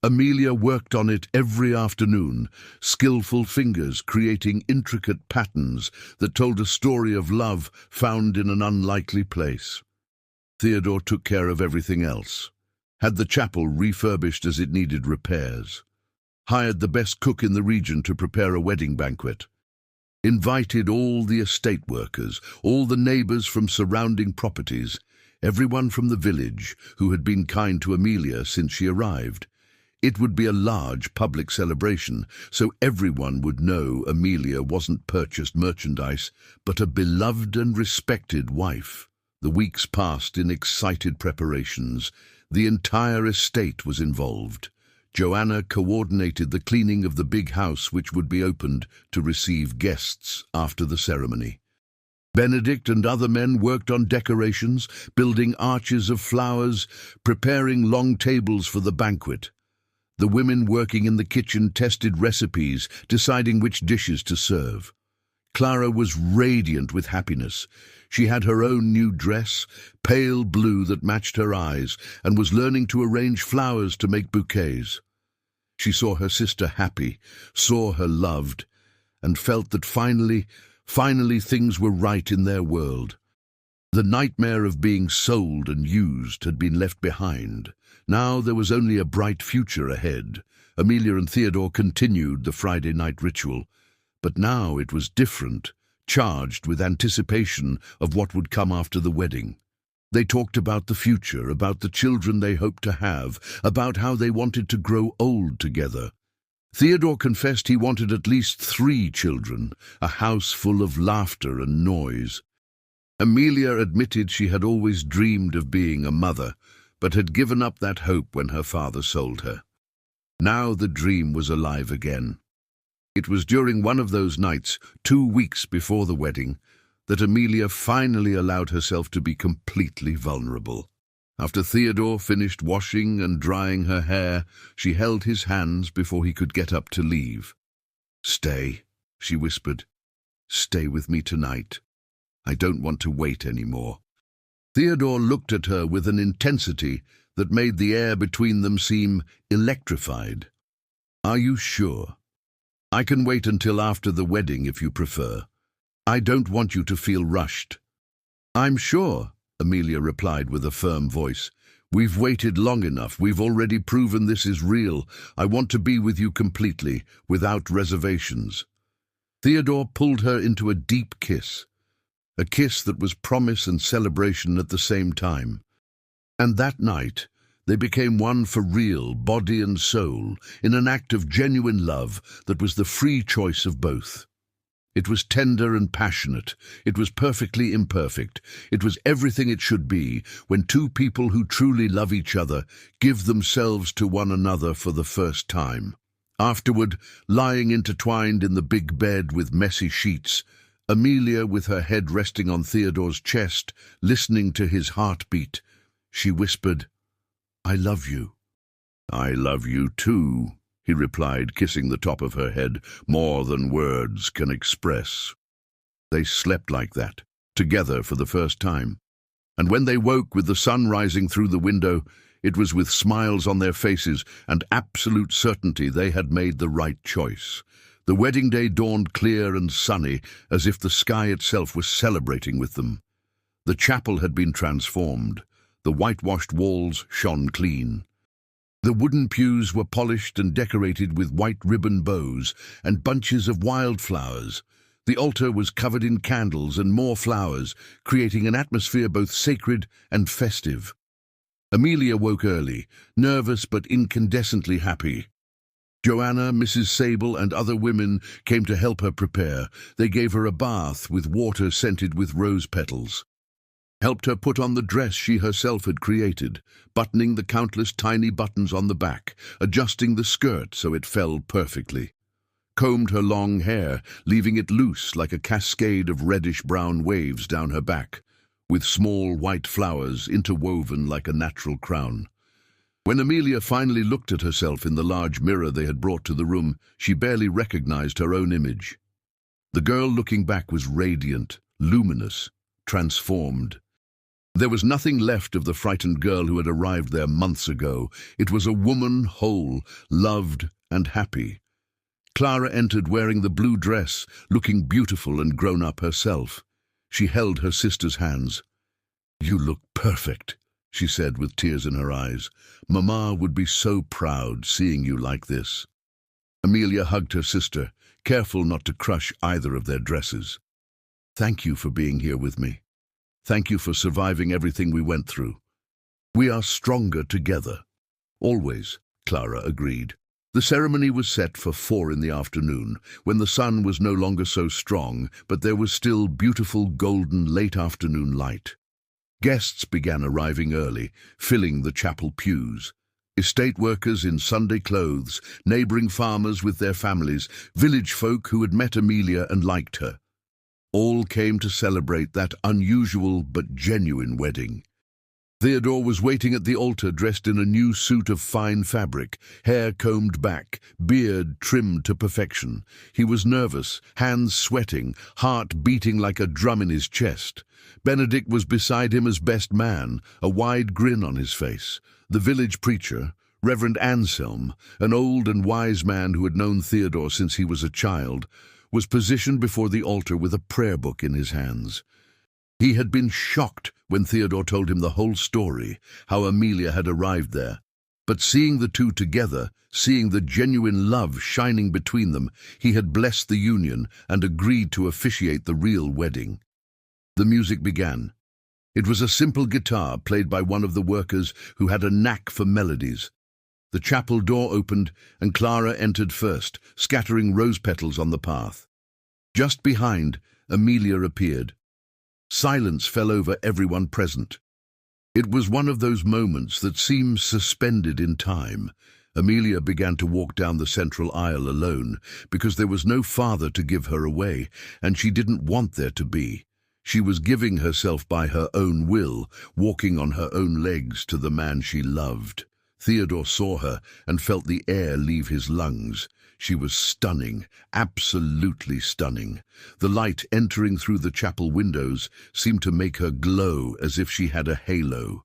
Amelia worked on it every afternoon, skillful fingers creating intricate patterns that told a story of love found in an unlikely place. Theodore took care of everything else, had the chapel refurbished as it needed repairs, hired the best cook in the region to prepare a wedding banquet, invited all the estate workers, all the neighbors from surrounding properties, everyone from the village who had been kind to Amelia since she arrived. It would be a large public celebration, so everyone would know Amelia wasn't purchased merchandise, but a beloved and respected wife. The weeks passed in excited preparations. The entire estate was involved. Joanna coordinated the cleaning of the big house which would be opened to receive guests after the ceremony. Benedict and other men worked on decorations, building arches of flowers, preparing long tables for the banquet. The women working in the kitchen tested recipes, deciding which dishes to serve. Clara was radiant with happiness. She had her own new dress, pale blue that matched her eyes, and was learning to arrange flowers to make bouquets. She saw her sister happy, saw her loved, and felt that finally things were right in their world. The nightmare of being sold and used had been left behind. Now there was only a bright future ahead. Amelia and Theodore continued the Friday night ritual, but now it was different, charged with anticipation of what would come after the wedding. They talked about the future, about the children they hoped to have, about how they wanted to grow old together. Theodore confessed he wanted at least 3 children, a house full of laughter and noise. Amelia admitted she had always dreamed of being a mother, but had given up that hope when her father sold her. Now the dream was alive again. It was during one of those nights, 2 weeks before the wedding, that Amelia finally allowed herself to be completely vulnerable. After Theodore finished washing and drying her hair, she held his hands before he could get up to leave. "Stay," she whispered. "Stay with me tonight. I don't want to wait anymore." Theodore looked at her with an intensity that made the air between them seem electrified. "Are you sure? I can wait until after the wedding if you prefer. I don't want you to feel rushed." "I'm sure," Amelia replied with a firm voice. "We've waited long enough. We've already proven this is real. I want to be with you completely, without reservations." Theodore pulled her into a deep kiss, a kiss that was promise and celebration at the same time. And that night, they became one for real, body and soul, in an act of genuine love that was the free choice of both. It was tender and passionate. It was perfectly imperfect. It was everything it should be when two people who truly love each other give themselves to one another for the first time. Afterward, lying intertwined in the big bed with messy sheets, Amelia, with her head resting on Theodore's chest, listening to his heartbeat, she whispered, "I love you." "I love you too," he replied, kissing the top of her head, "more than words can express." They slept like that, together for the first time. And when they woke with the sun rising through the window, it was with smiles on their faces and absolute certainty they had made the right choice. The wedding day dawned clear and sunny, as if the sky itself was celebrating with them. The chapel had been transformed. The whitewashed walls shone clean. The wooden pews were polished and decorated with white ribbon bows and bunches of wildflowers. The altar was covered in candles and more flowers, creating an atmosphere both sacred and festive. Amelia woke early, nervous but incandescently happy. Joanna, Mrs. Sable, and other women came to help her prepare. They gave her a bath with water scented with rose petals, helped her put on the dress she herself had created, buttoning the countless tiny buttons on the back, adjusting the skirt so it fell perfectly, combed her long hair, leaving it loose like a cascade of reddish-brown waves down her back, with small white flowers interwoven like a natural crown. When Amelia finally looked at herself in the large mirror they had brought to the room, she barely recognized her own image. The girl looking back was radiant, luminous, transformed. There was nothing left of the frightened girl who had arrived there months ago. It was a woman whole, loved and happy. Clara entered wearing the blue dress, looking beautiful and grown up herself. She held her sister's hands. "You look perfect," she said with tears in her eyes. "Mama would be so proud seeing you like this." Amelia hugged her sister, careful not to crush either of their dresses. "Thank you for being here with me. Thank you for surviving everything we went through. We are stronger together." "Always," Clara agreed. The ceremony was set for 4 in the afternoon, when the sun was no longer so strong, but there was still beautiful golden late afternoon light. Guests began arriving early, filling the chapel pews. Estate workers in Sunday clothes, neighboring farmers with their families, village folk who had met Amelia and liked her. All came to celebrate that unusual but genuine wedding. Theodore was waiting at the altar dressed in a new suit of fine fabric, hair combed back, beard trimmed to perfection. He was nervous, hands sweating, heart beating like a drum in his chest. Benedict was beside him as best man, a wide grin on his face. The village preacher, Reverend Anselm, an old and wise man who had known Theodore since he was a child, was positioned before the altar with a prayer book in his hands. He had been shocked when Theodore told him the whole story, how Amelia had arrived there. But seeing the two together, seeing the genuine love shining between them, he had blessed the union and agreed to officiate the real wedding. The music began. It was a simple guitar played by one of the workers who had a knack for melodies. The chapel door opened and Clara entered first, scattering rose petals on the path. Just behind, Amelia appeared. Silence fell over everyone present. It was one of those moments that seems suspended in time, Amelia began to walk down the central aisle alone, because there was no father to give her away, and she didn't want there to be. She was giving herself by her own will, walking on her own legs to the man she loved. Theodore saw her and felt the air leave his lungs. She was stunning, absolutely stunning. The light entering through the chapel windows seemed to make her glow as if she had a halo.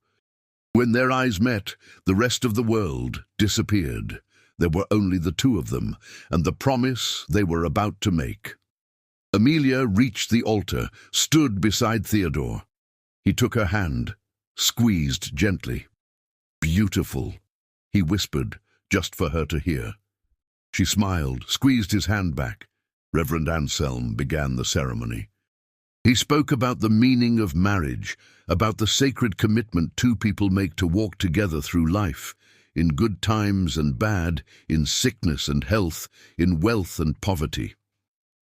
When their eyes met, the rest of the world disappeared. There were only the two of them, and the promise they were about to make. Amelia reached the altar, stood beside Theodore. He took her hand, squeezed gently. "Beautiful," he whispered, just for her to hear. She smiled, squeezed his hand back. Reverend Anselm began the ceremony. He spoke about the meaning of marriage, about the sacred commitment two people make to walk together through life, in good times and bad, in sickness and health, in wealth and poverty.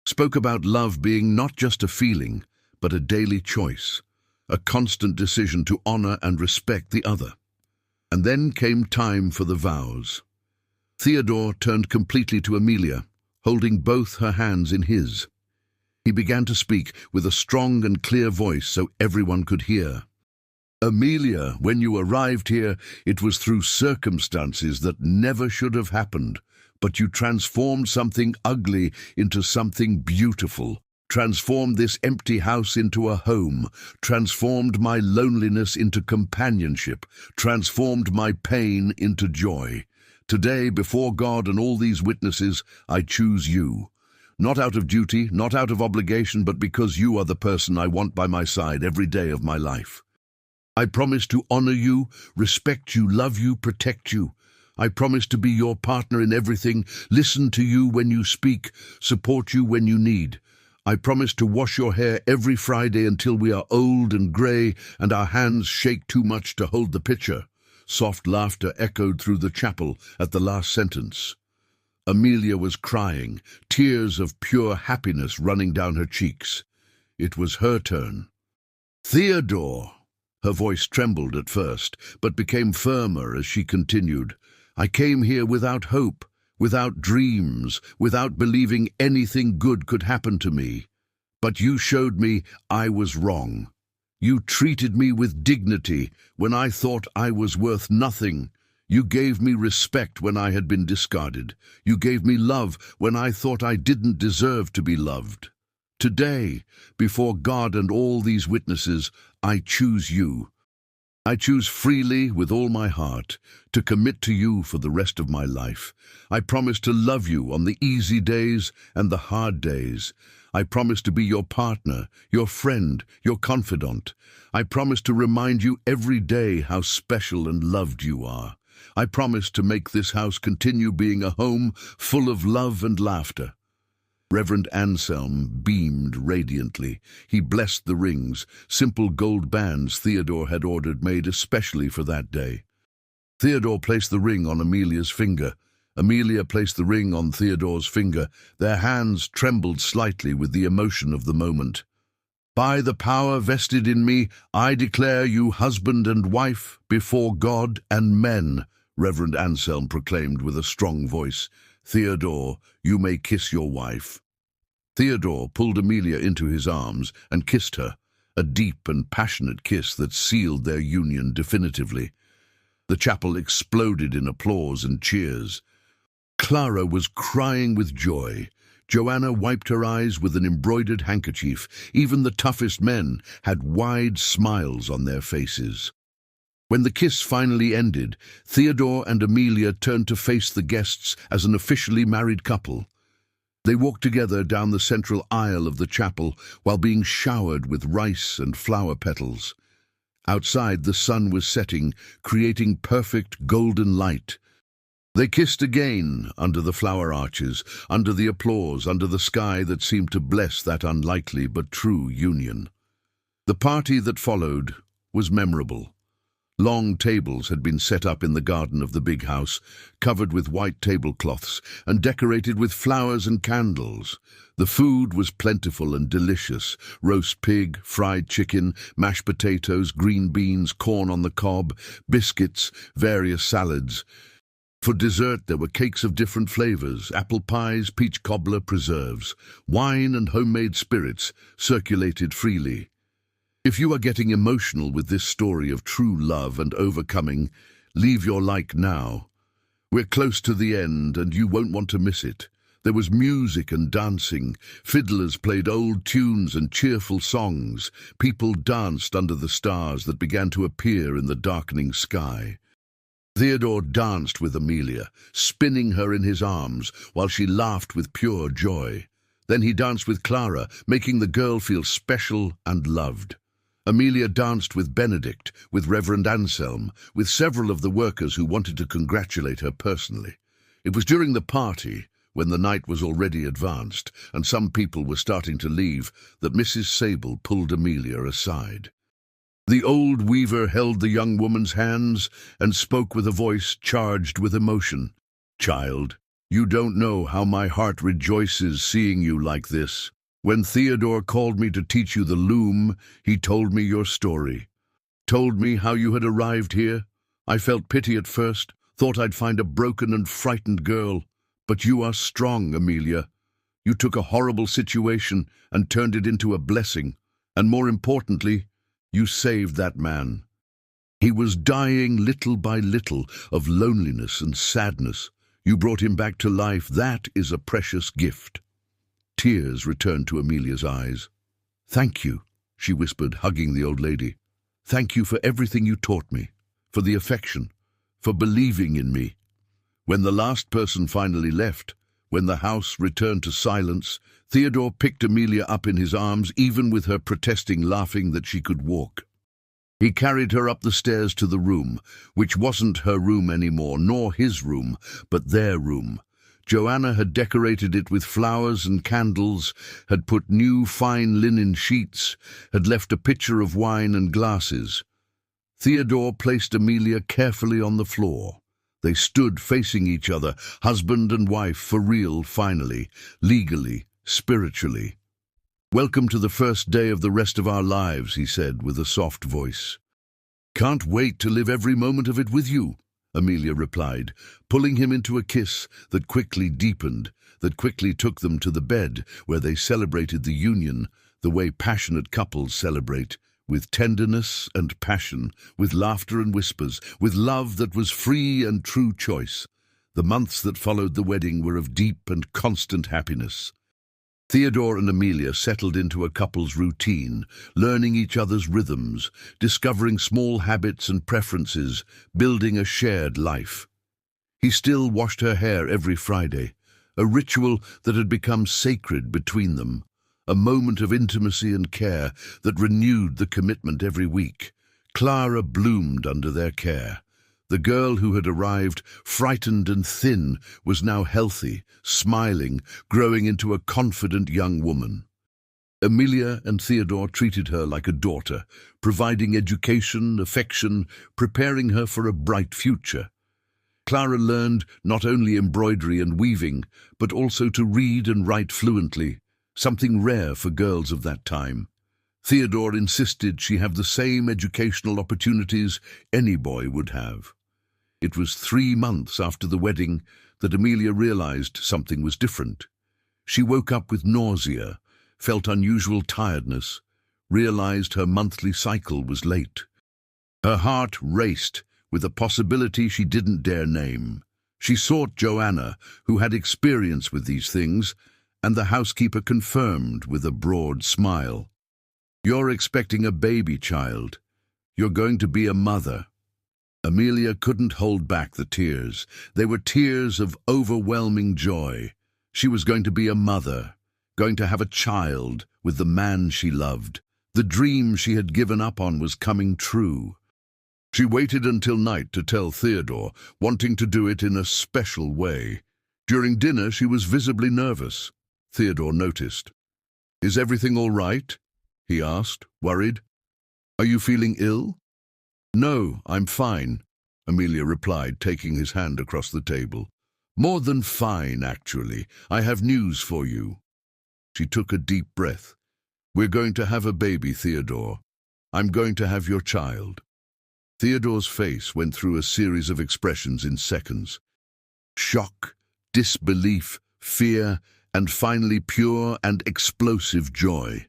Spoke about love being not just a feeling, but a daily choice, a constant decision to honor and respect the other. And then came time for the vows. Theodore turned completely to Amelia, holding both her hands in his. He began to speak with a strong and clear voice so everyone could hear. "Amelia, when you arrived here, it was through circumstances that never should have happened, but you transformed something ugly into something beautiful, transformed this empty house into a home, transformed my loneliness into companionship, transformed my pain into joy. Today, before God and all these witnesses, I choose you. Not out of duty, not out of obligation, but because you are the person I want by my side every day of my life. I promise to honor you, respect you, love you, protect you. I promise to be your partner in everything, listen to you when you speak, support you when you need. I promise to wash your hair every Friday until we are old and grey and our hands shake too much to hold the pitcher." Soft laughter echoed through the chapel at the last sentence. Amelia was crying, tears of pure happiness running down her cheeks. It was her turn. "Theodore!" Her voice trembled at first, but became firmer as she continued. "I came here without hope, without dreams, without believing anything good could happen to me. But you showed me I was wrong. You treated me with dignity when I thought I was worth nothing. You gave me respect when I had been discarded. You gave me love when I thought I didn't deserve to be loved. Today, before God and all these witnesses, I choose you. I choose freely with all my heart to commit to you for the rest of my life. I promise to love you on the easy days and the hard days. I promise to be your partner, your friend, your confidant. I promise to remind you every day how special and loved you are. I promise to make this house continue being a home full of love and laughter." Reverend Anselm beamed radiantly. He blessed the rings, simple gold bands Theodore had ordered made especially for that day. Theodore placed the ring on Amelia's finger. Amelia placed the ring on Theodore's finger. Their hands trembled slightly with the emotion of the moment. "By the power vested in me, I declare you husband and wife before God and men," Reverend Anselm proclaimed with a strong voice. "Theodore, you may kiss your wife." Theodore pulled Amelia into his arms and kissed her, a deep and passionate kiss that sealed their union definitively. The chapel exploded in applause and cheers. Clara was crying with joy. Joanna wiped her eyes with an embroidered handkerchief. Even the toughest men had wide smiles on their faces. When the kiss finally ended, Theodore and Amelia turned to face the guests as an officially married couple. They walked together down the central aisle of the chapel while being showered with rice and flower petals. Outside, the sun was setting, creating perfect golden light. They kissed again under the flower arches, under the applause, under the sky that seemed to bless that unlikely but true union. The party that followed was memorable. Long tables had been set up in the garden of the big house, covered with white tablecloths and decorated with flowers and candles. The food was plentiful and delicious: roast pig, fried chicken, mashed potatoes, green beans, corn on the cob, biscuits, various salads. For dessert, there were cakes of different flavors, apple pies, peach cobbler, preserves, wine and homemade spirits circulated freely. If you are getting emotional with this story of true love and overcoming, leave your like now. We're close to the end and you won't want to miss it. There was music and dancing. Fiddlers played old tunes and cheerful songs. People danced under the stars that began to appear in the darkening sky. Theodore danced with Amelia, spinning her in his arms while she laughed with pure joy. Then he danced with Clara, making the girl feel special and loved. Amelia danced with Benedict, with Reverend Anselm, with several of the workers who wanted to congratulate her personally. It was during the party, when the night was already advanced and some people were starting to leave, that Mrs. Sable pulled Amelia aside. The old weaver held the young woman's hands and spoke with a voice charged with emotion. "Child, you don't know how my heart rejoices seeing you like this. When Theodore called me to teach you the loom, he told me your story. Told me how you had arrived here. I felt pity at first, thought I'd find a broken and frightened girl. But you are strong, Amelia. You took a horrible situation and turned it into a blessing. And more importantly, you saved that man. He was dying little by little of loneliness and sadness. You brought him back to life. That is a precious gift." Tears returned to Amelia's eyes. "Thank you," she whispered, hugging the old lady. "Thank you for everything you taught me, for the affection, for believing in me." When the last person finally left, when the house returned to silence, Theodore picked Amelia up in his arms, even with her protesting, laughing that she could walk. He carried her up the stairs to the room, which wasn't her room anymore, nor his room, but their room. Joanna had decorated it with flowers and candles, had put new fine linen sheets, had left a pitcher of wine and glasses. Theodore placed Amelia carefully on the floor. They stood facing each other, husband and wife, for real, finally, legally, spiritually. "Welcome to the first day of the rest of our lives," he said with a soft voice. "Can't wait to live every moment of it with you," Amelia replied, pulling him into a kiss that quickly deepened, that quickly took them to the bed, where they celebrated the union, the way passionate couples celebrate, with tenderness and passion, with laughter and whispers, with love that was free and true choice. The months that followed the wedding were of deep and constant happiness. Theodore and Amelia settled into a couple's routine, learning each other's rhythms, discovering small habits and preferences, building a shared life. He still washed her hair every Friday, a ritual that had become sacred between them, a moment of intimacy and care that renewed the commitment every week. Clara bloomed under their care. The girl who had arrived, frightened and thin, was now healthy, smiling, growing into a confident young woman. Amelia and Theodore treated her like a daughter, providing education, affection, preparing her for a bright future. Clara learned not only embroidery and weaving, but also to read and write fluently, something rare for girls of that time. Theodore insisted she have the same educational opportunities any boy would have. It was 3 months after the wedding that Amelia realized something was different. She woke up with nausea, felt unusual tiredness, realized her monthly cycle was late. Her heart raced with a possibility she didn't dare name. She sought Joanna, who had experience with these things, and the housekeeper confirmed with a broad smile. "You're expecting a baby, child. You're going to be a mother." Amelia couldn't hold back the tears. They were tears of overwhelming joy. She was going to be a mother, going to have a child with the man she loved. The dream she had given up on was coming true. She waited until night to tell Theodore, wanting to do it in a special way. During dinner, she was visibly nervous. Theodore noticed. "Is everything all right?" he asked, worried. "Are you feeling ill?" "No, I'm fine," Amelia replied, taking his hand across the table. "More than fine, actually. I have news for you." She took a deep breath. "We're going to have a baby, Theodore. I'm going to have your child." Theodore's face went through a series of expressions in seconds. Shock, disbelief, fear, and finally pure and explosive joy.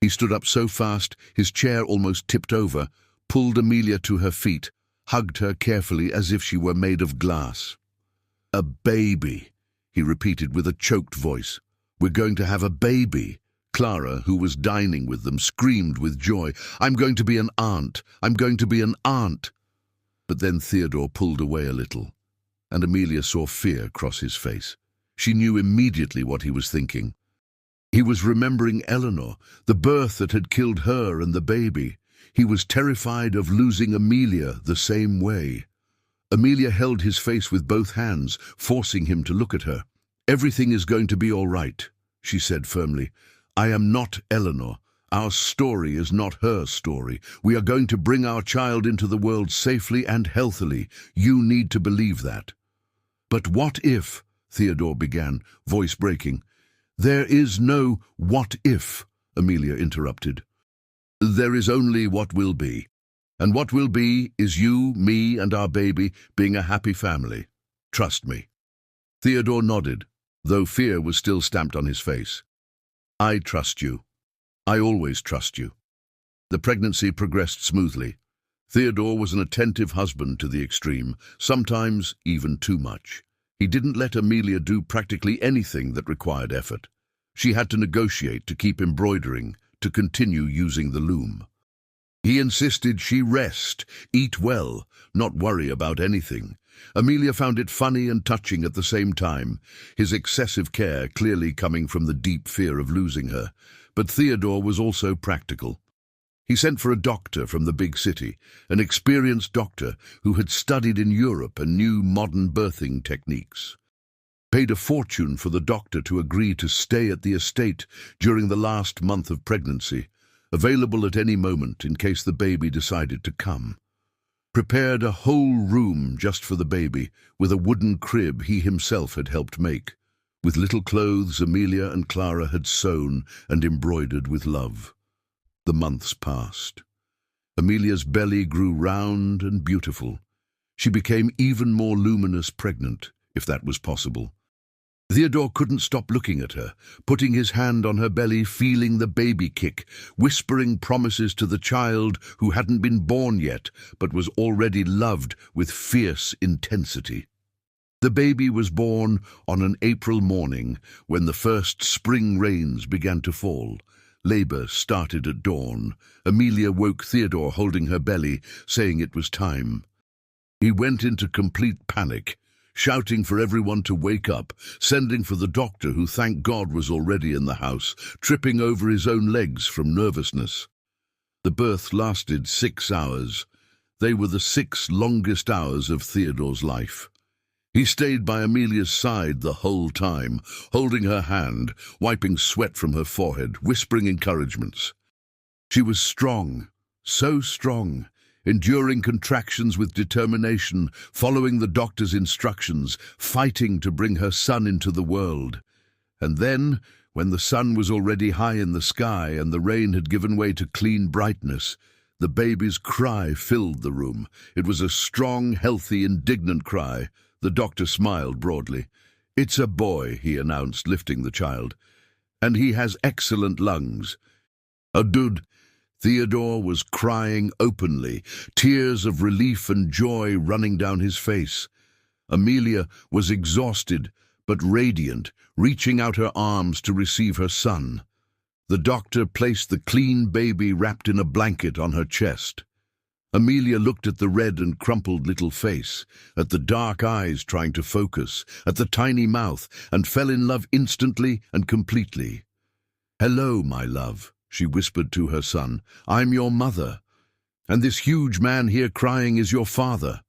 He stood up so fast his chair almost tipped over, pulled Amelia to her feet, hugged her carefully as if she were made of glass. "A baby," he repeated with a choked voice. "We're going to have a baby." Clara, who was dining with them, screamed with joy. "I'm going to be an aunt. I'm going to be an aunt." But then Theodore pulled away a little, and Amelia saw fear cross his face. She knew immediately what he was thinking. He was remembering Eleanor, the birth that had killed her and the baby. He was terrified of losing Amelia the same way. Amelia held his face with both hands, forcing him to look at her. "Everything is going to be all right," she said firmly. "I am not Eleanor. Our story is not her story. We are going to bring our child into the world safely and healthily. You need to believe that." "But what if?" Theodore began, voice breaking. "There is no what if," Amelia interrupted. "There is only what will be. And what will be is you, me, and our baby being a happy family. Trust me." Theodore nodded, though fear was still stamped on his face. "I trust you. I always trust you." The pregnancy progressed smoothly. Theodore was an attentive husband to the extreme, sometimes even too much. He didn't let Amelia do practically anything that required effort. She had to negotiate, to keep embroidering, to continue using the loom. He insisted she rest, eat well, not worry about anything. Amelia found it funny and touching at the same time, his excessive care clearly coming from the deep fear of losing her. But Theodore was also practical. He sent for a doctor from the big city, an experienced doctor who had studied in Europe and knew modern birthing techniques. Paid a fortune for the doctor to agree to stay at the estate during the last month of pregnancy, available at any moment in case the baby decided to come. Prepared a whole room just for the baby, with a wooden crib he himself had helped make, with little clothes Amelia and Clara had sewn and embroidered with love. The months passed. Amelia's belly grew round and beautiful. She became even more luminous pregnant, if that was possible. Theodore couldn't stop looking at her, putting his hand on her belly, feeling the baby kick, whispering promises to the child who hadn't been born yet, but was already loved with fierce intensity. The baby was born on an April morning when the first spring rains began to fall. Labor started at dawn. Amelia woke Theodore holding her belly, saying it was time. He went into complete panic, shouting for everyone to wake up, sending for the doctor who, thank God, was already in the house, tripping over his own legs from nervousness. The birth lasted 6 hours. They were the 6 longest hours of Theodore's life. He stayed by Amelia's side the whole time, holding her hand, wiping sweat from her forehead, whispering encouragements. She was strong, so strong, enduring contractions with determination, following the doctor's instructions, fighting to bring her son into the world. And then, when the sun was already high in the sky and the rain had given way to clean brightness, the baby's cry filled the room. It was a strong, healthy, indignant cry. The doctor smiled broadly. "It's a boy," he announced, lifting the child. "And he has excellent lungs." "A dude." Theodore was crying openly, tears of relief and joy running down his face. Amelia was exhausted but radiant, reaching out her arms to receive her son. The doctor placed the clean baby wrapped in a blanket on her chest. Amelia looked at the red and crumpled little face, at the dark eyes trying to focus, at the tiny mouth, and fell in love instantly and completely. "Hello, my love," she whispered to her son. "I'm your mother. And this huge man here crying is your father."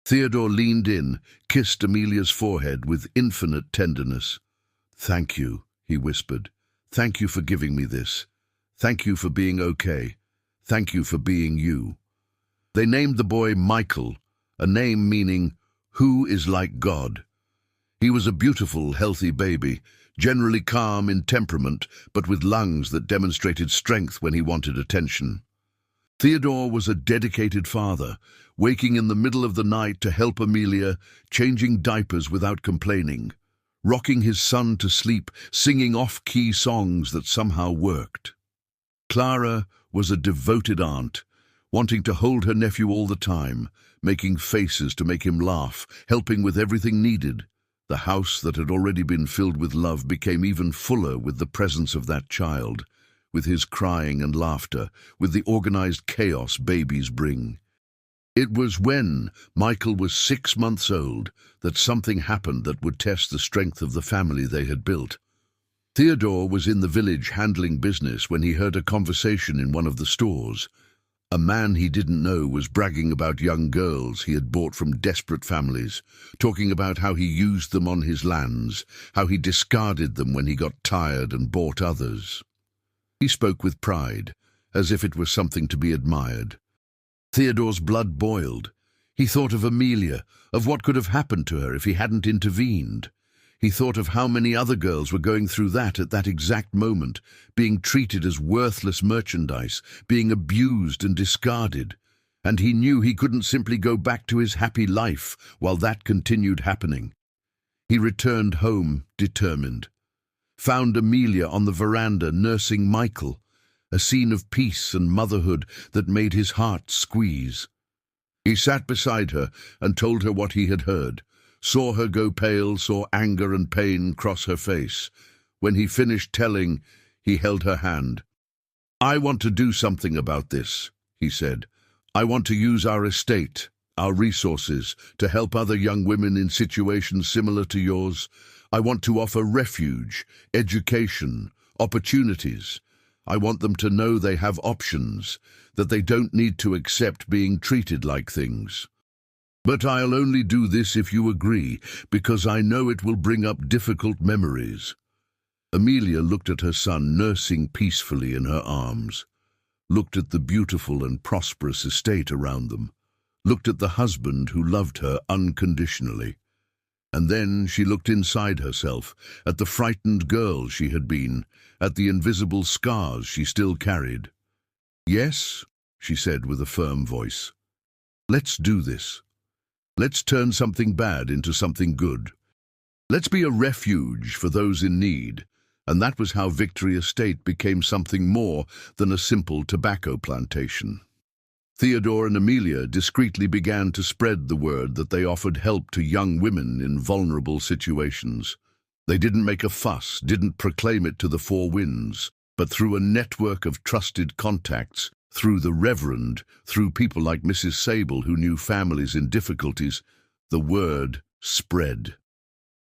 Theodore leaned in, kissed Amelia's forehead with infinite tenderness. "Thank you," he whispered. "Thank you for giving me this. Thank you for being okay. Thank you for being you." They named the boy Michael, a name meaning, "Who is like God?" He was a beautiful, healthy baby, generally calm in temperament, but with lungs that demonstrated strength when he wanted attention. Theodore was a dedicated father, waking in the middle of the night to help Amelia, changing diapers without complaining, rocking his son to sleep, singing off-key songs that somehow worked. Clara was a devoted aunt, wanting to hold her nephew all the time, making faces to make him laugh, helping with everything needed. The house that had already been filled with love became even fuller with the presence of that child, with his crying and laughter, with the organized chaos babies bring. It was when Michael was 6 months old that something happened that would test the strength of the family they had built. Theodore was in the village handling business when he heard a conversation in one of the stores. A man he didn't know was bragging about young girls he had bought from desperate families, talking about how he used them on his lands, how he discarded them when he got tired and bought others. He spoke with pride, as if it was something to be admired. Theodore's blood boiled. He thought of Amelia, of what could have happened to her if he hadn't intervened. He thought of how many other girls were going through that at that exact moment, being treated as worthless merchandise, being abused and discarded. And he knew he couldn't simply go back to his happy life while that continued happening. He returned home determined. Found Amelia on the veranda nursing Michael, a scene of peace and motherhood that made his heart squeeze. He sat beside her and told her what he had heard, saw her go pale, saw anger and pain cross her face. When he finished telling, he held her hand. "I want to do something about this," he said. "I want to use our estate, our resources, to help other young women in situations similar to yours. I want to offer refuge, education, opportunities. I want them to know they have options, that they don't need to accept being treated like things. But I'll only do this if you agree, because I know it will bring up difficult memories." Amelia looked at her son nursing peacefully in her arms, looked at the beautiful and prosperous estate around them, looked at the husband who loved her unconditionally. And then she looked inside herself, at the frightened girl she had been, at the invisible scars she still carried. "Yes," she said with a firm voice. "Let's do this. Let's turn something bad into something good. Let's be a refuge for those in need." And that was how Victory Estate became something more than a simple tobacco plantation. Theodore and Amelia discreetly began to spread the word that they offered help to young women in vulnerable situations. They didn't make a fuss, didn't proclaim it to the four winds, but through a network of trusted contacts, through the Reverend, through people like Mrs. Sable who knew families in difficulties, the word spread.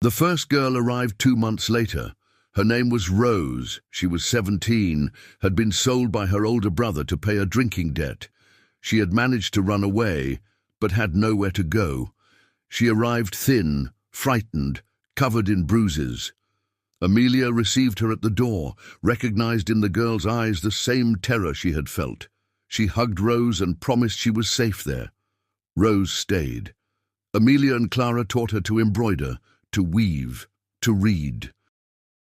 The first girl arrived 2 months later. Her name was Rose. She was 17, had been sold by her older brother to pay a drinking debt. She had managed to run away, but had nowhere to go. She arrived thin, frightened, covered in bruises. Amelia received her at the door, recognized in the girl's eyes the same terror she had felt. She hugged Rose and promised she was safe there. Rose stayed. Amelia and Clara taught her to embroider, to weave, to read.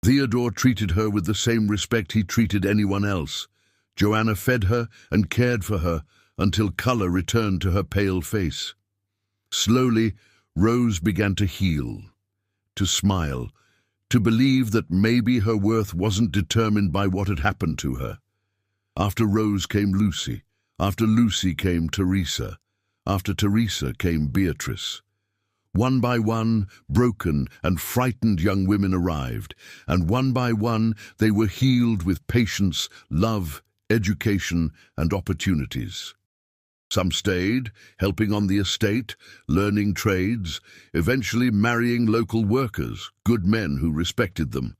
Theodore treated her with the same respect he treated anyone else. Joanna fed her and cared for her until color returned to her pale face. Slowly, Rose began to heal, to smile, to believe that maybe her worth wasn't determined by what had happened to her. After Rose came Lucy. After Lucy came Teresa. After Teresa came Beatrice. One by one, broken and frightened young women arrived, and one by one they were healed with patience, love, education, and opportunities. Some stayed, helping on the estate, learning trades, eventually marrying local workers, good men who respected them.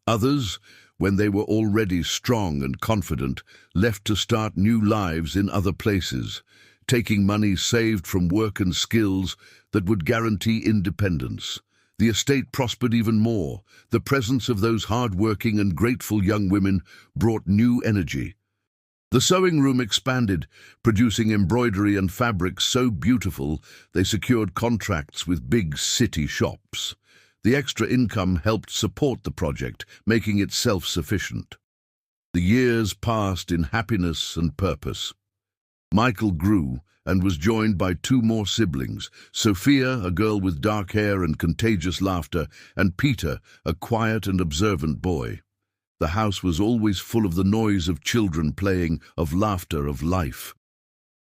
Others, when they were already strong and confident, left to start new lives in other places, taking money saved from work and skills that would guarantee independence. The estate prospered even more. The presence of those hard-working and grateful young women brought new energy. The sewing room expanded, producing embroidery and fabrics so beautiful they secured contracts with big city shops. The extra income helped support the project, making it self-sufficient. The years passed in happiness and purpose. Michael grew and was joined by two more siblings, Sophia, a girl with dark hair and contagious laughter, and Peter, a quiet and observant boy. The house was always full of the noise of children playing, of laughter, of life.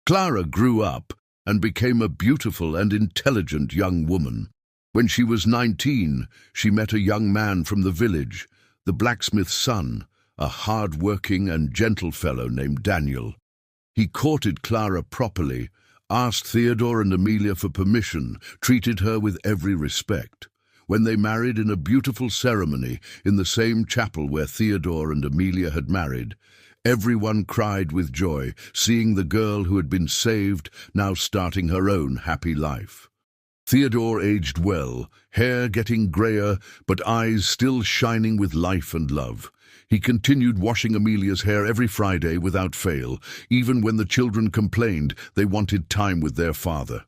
Clara grew up and became a beautiful and intelligent young woman. When she was 19, she met a young man from the village, the blacksmith's son, a hard-working and gentle fellow named Daniel. He courted Clara properly, asked Theodore and Amelia for permission, treated her with every respect. When they married in a beautiful ceremony in the same chapel where Theodore and Amelia had married, everyone cried with joy, seeing the girl who had been saved now starting her own happy life. Theodore aged well, hair getting grayer, but eyes still shining with life and love. He continued washing Amelia's hair every Friday without fail, even when the children complained they wanted time with their father.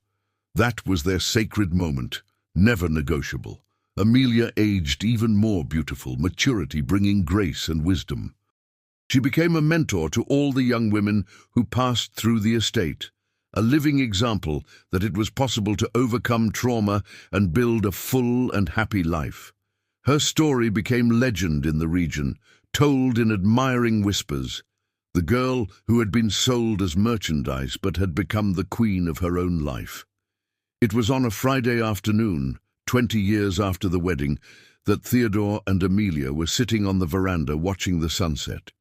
That was their sacred moment, never negotiable. Amelia aged even more beautiful, maturity bringing grace and wisdom. She became a mentor to all the young women who passed through the estate, a living example that it was possible to overcome trauma and build a full and happy life. Her story became legend in the region, told in admiring whispers. The girl who had been sold as merchandise but had become the queen of her own life. It was on a Friday afternoon, 20 years after the wedding, that Theodore and Amelia were sitting on the veranda watching the sunset.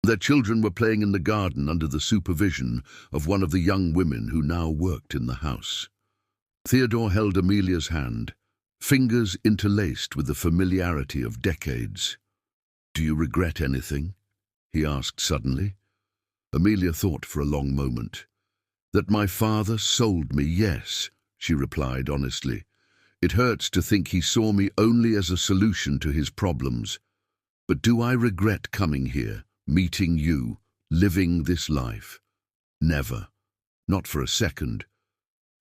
Their children were playing in the garden under the supervision of one of the young women who now worked in the house. Theodore held Amelia's hand, fingers interlaced with the familiarity of decades. "Do you regret anything?" he asked suddenly. Amelia thought for a long moment. "That my father sold me, yes," she replied honestly. "It hurts to think he saw me only as a solution to his problems. But do I regret coming here, meeting you, living this life? Never. Not for a second.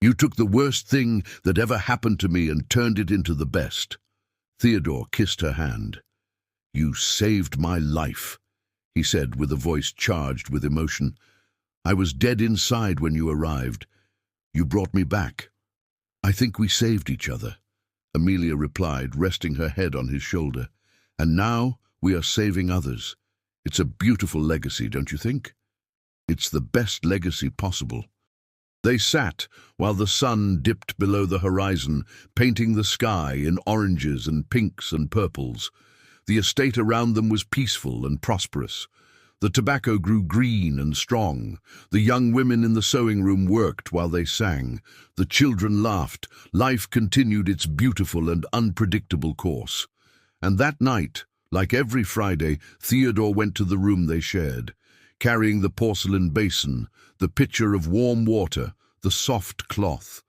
You took the worst thing that ever happened to me and turned it into the best." Theodore kissed her hand. "You saved my life," he said with a voice charged with emotion. "I was dead inside when you arrived. You brought me back. I think we saved each other," Amelia replied, resting her head on his shoulder. "And now we are saving others. It's a beautiful legacy, don't you think? It's the best legacy possible." They sat while the sun dipped below the horizon, painting the sky in oranges and pinks and purples. The estate around them was peaceful and prosperous. The tobacco grew green and strong. The young women in the sewing room worked while they sang. The children laughed. Life continued its beautiful and unpredictable course. And that night, like every Friday, Theodore went to the room they shared, carrying the porcelain basin, the pitcher of warm water, the soft cloth.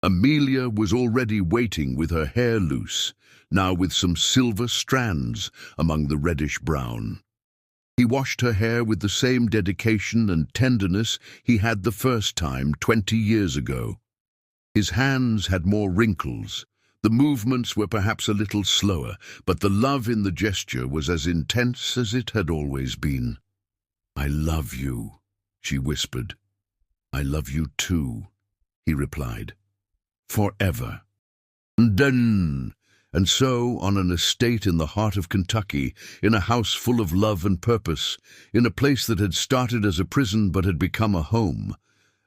Amelia was already waiting with her hair loose, now with some silver strands among the reddish brown. He washed her hair with the same dedication and tenderness he had the first time 20 years ago. His hands had more wrinkles. The movements were perhaps a little slower, but the love in the gesture was as intense as it had always been. "I love you," she whispered. "I love you too," he replied. "Forever." And so, on an estate in the heart of Kentucky, in a house full of love and purpose, in a place that had started as a prison but had become a home,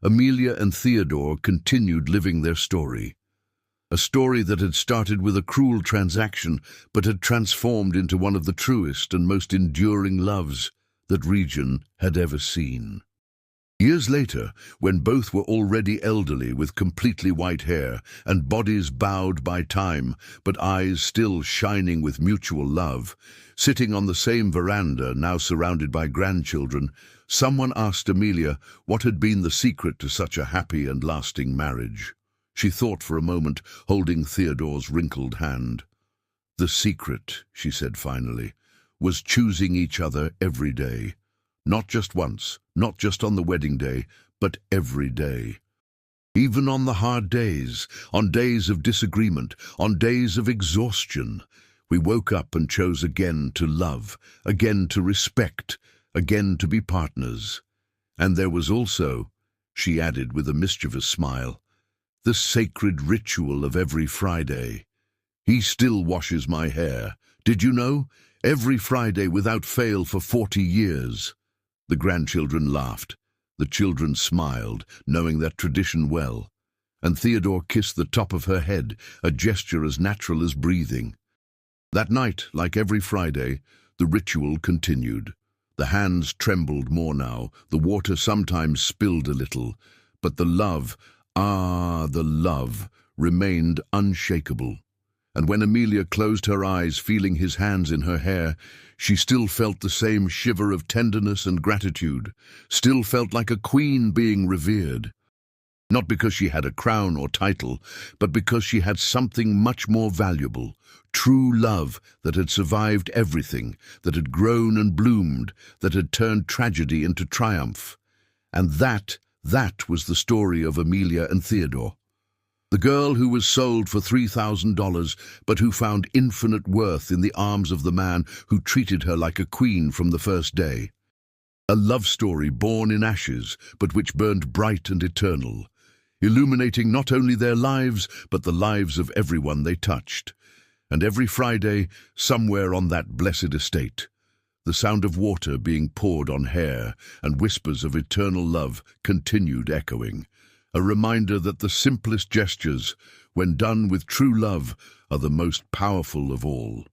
Amelia and Theodore continued living their story. A story that had started with a cruel transaction but had transformed into one of the truest and most enduring loves that region had ever seen. Years later, when both were already elderly with completely white hair and bodies bowed by time but eyes still shining with mutual love, sitting on the same veranda now surrounded by grandchildren, someone asked Amelia what had been the secret to such a happy and lasting marriage. She thought for a moment, holding Theodore's wrinkled hand. "The secret," she said finally, "was choosing each other every day. Not just once, not just on the wedding day, but every day. Even on the hard days, on days of disagreement, on days of exhaustion, we woke up and chose again to love, again to respect, again to be partners. And there was also, she added with a mischievous smile, the sacred ritual of every Friday. He still washes my hair. Did you know? Every Friday without fail for 40 years. The grandchildren laughed. The children smiled, knowing that tradition well. And Theodore kissed the top of her head, a gesture as natural as breathing. That night, like every Friday, the ritual continued. The hands trembled more now, the water sometimes spilled a little, but the love, the love, remained unshakable. And when Amelia closed her eyes, feeling his hands in her hair, she still felt the same shiver of tenderness and gratitude, still felt like a queen being revered. Not because she had a crown or title, but because she had something much more valuable, true love that had survived everything, that had grown and bloomed, that had turned tragedy into triumph. And that was the story of Amelia and Theodore. The girl who was sold for $3,000, but who found infinite worth in the arms of the man who treated her like a queen from the first day. A love story born in ashes, but which burned bright and eternal, illuminating not only their lives, but the lives of everyone they touched. And every Friday, somewhere on that blessed estate, the sound of water being poured on hair and whispers of eternal love continued echoing, a reminder that the simplest gestures, when done with true love, are the most powerful of all.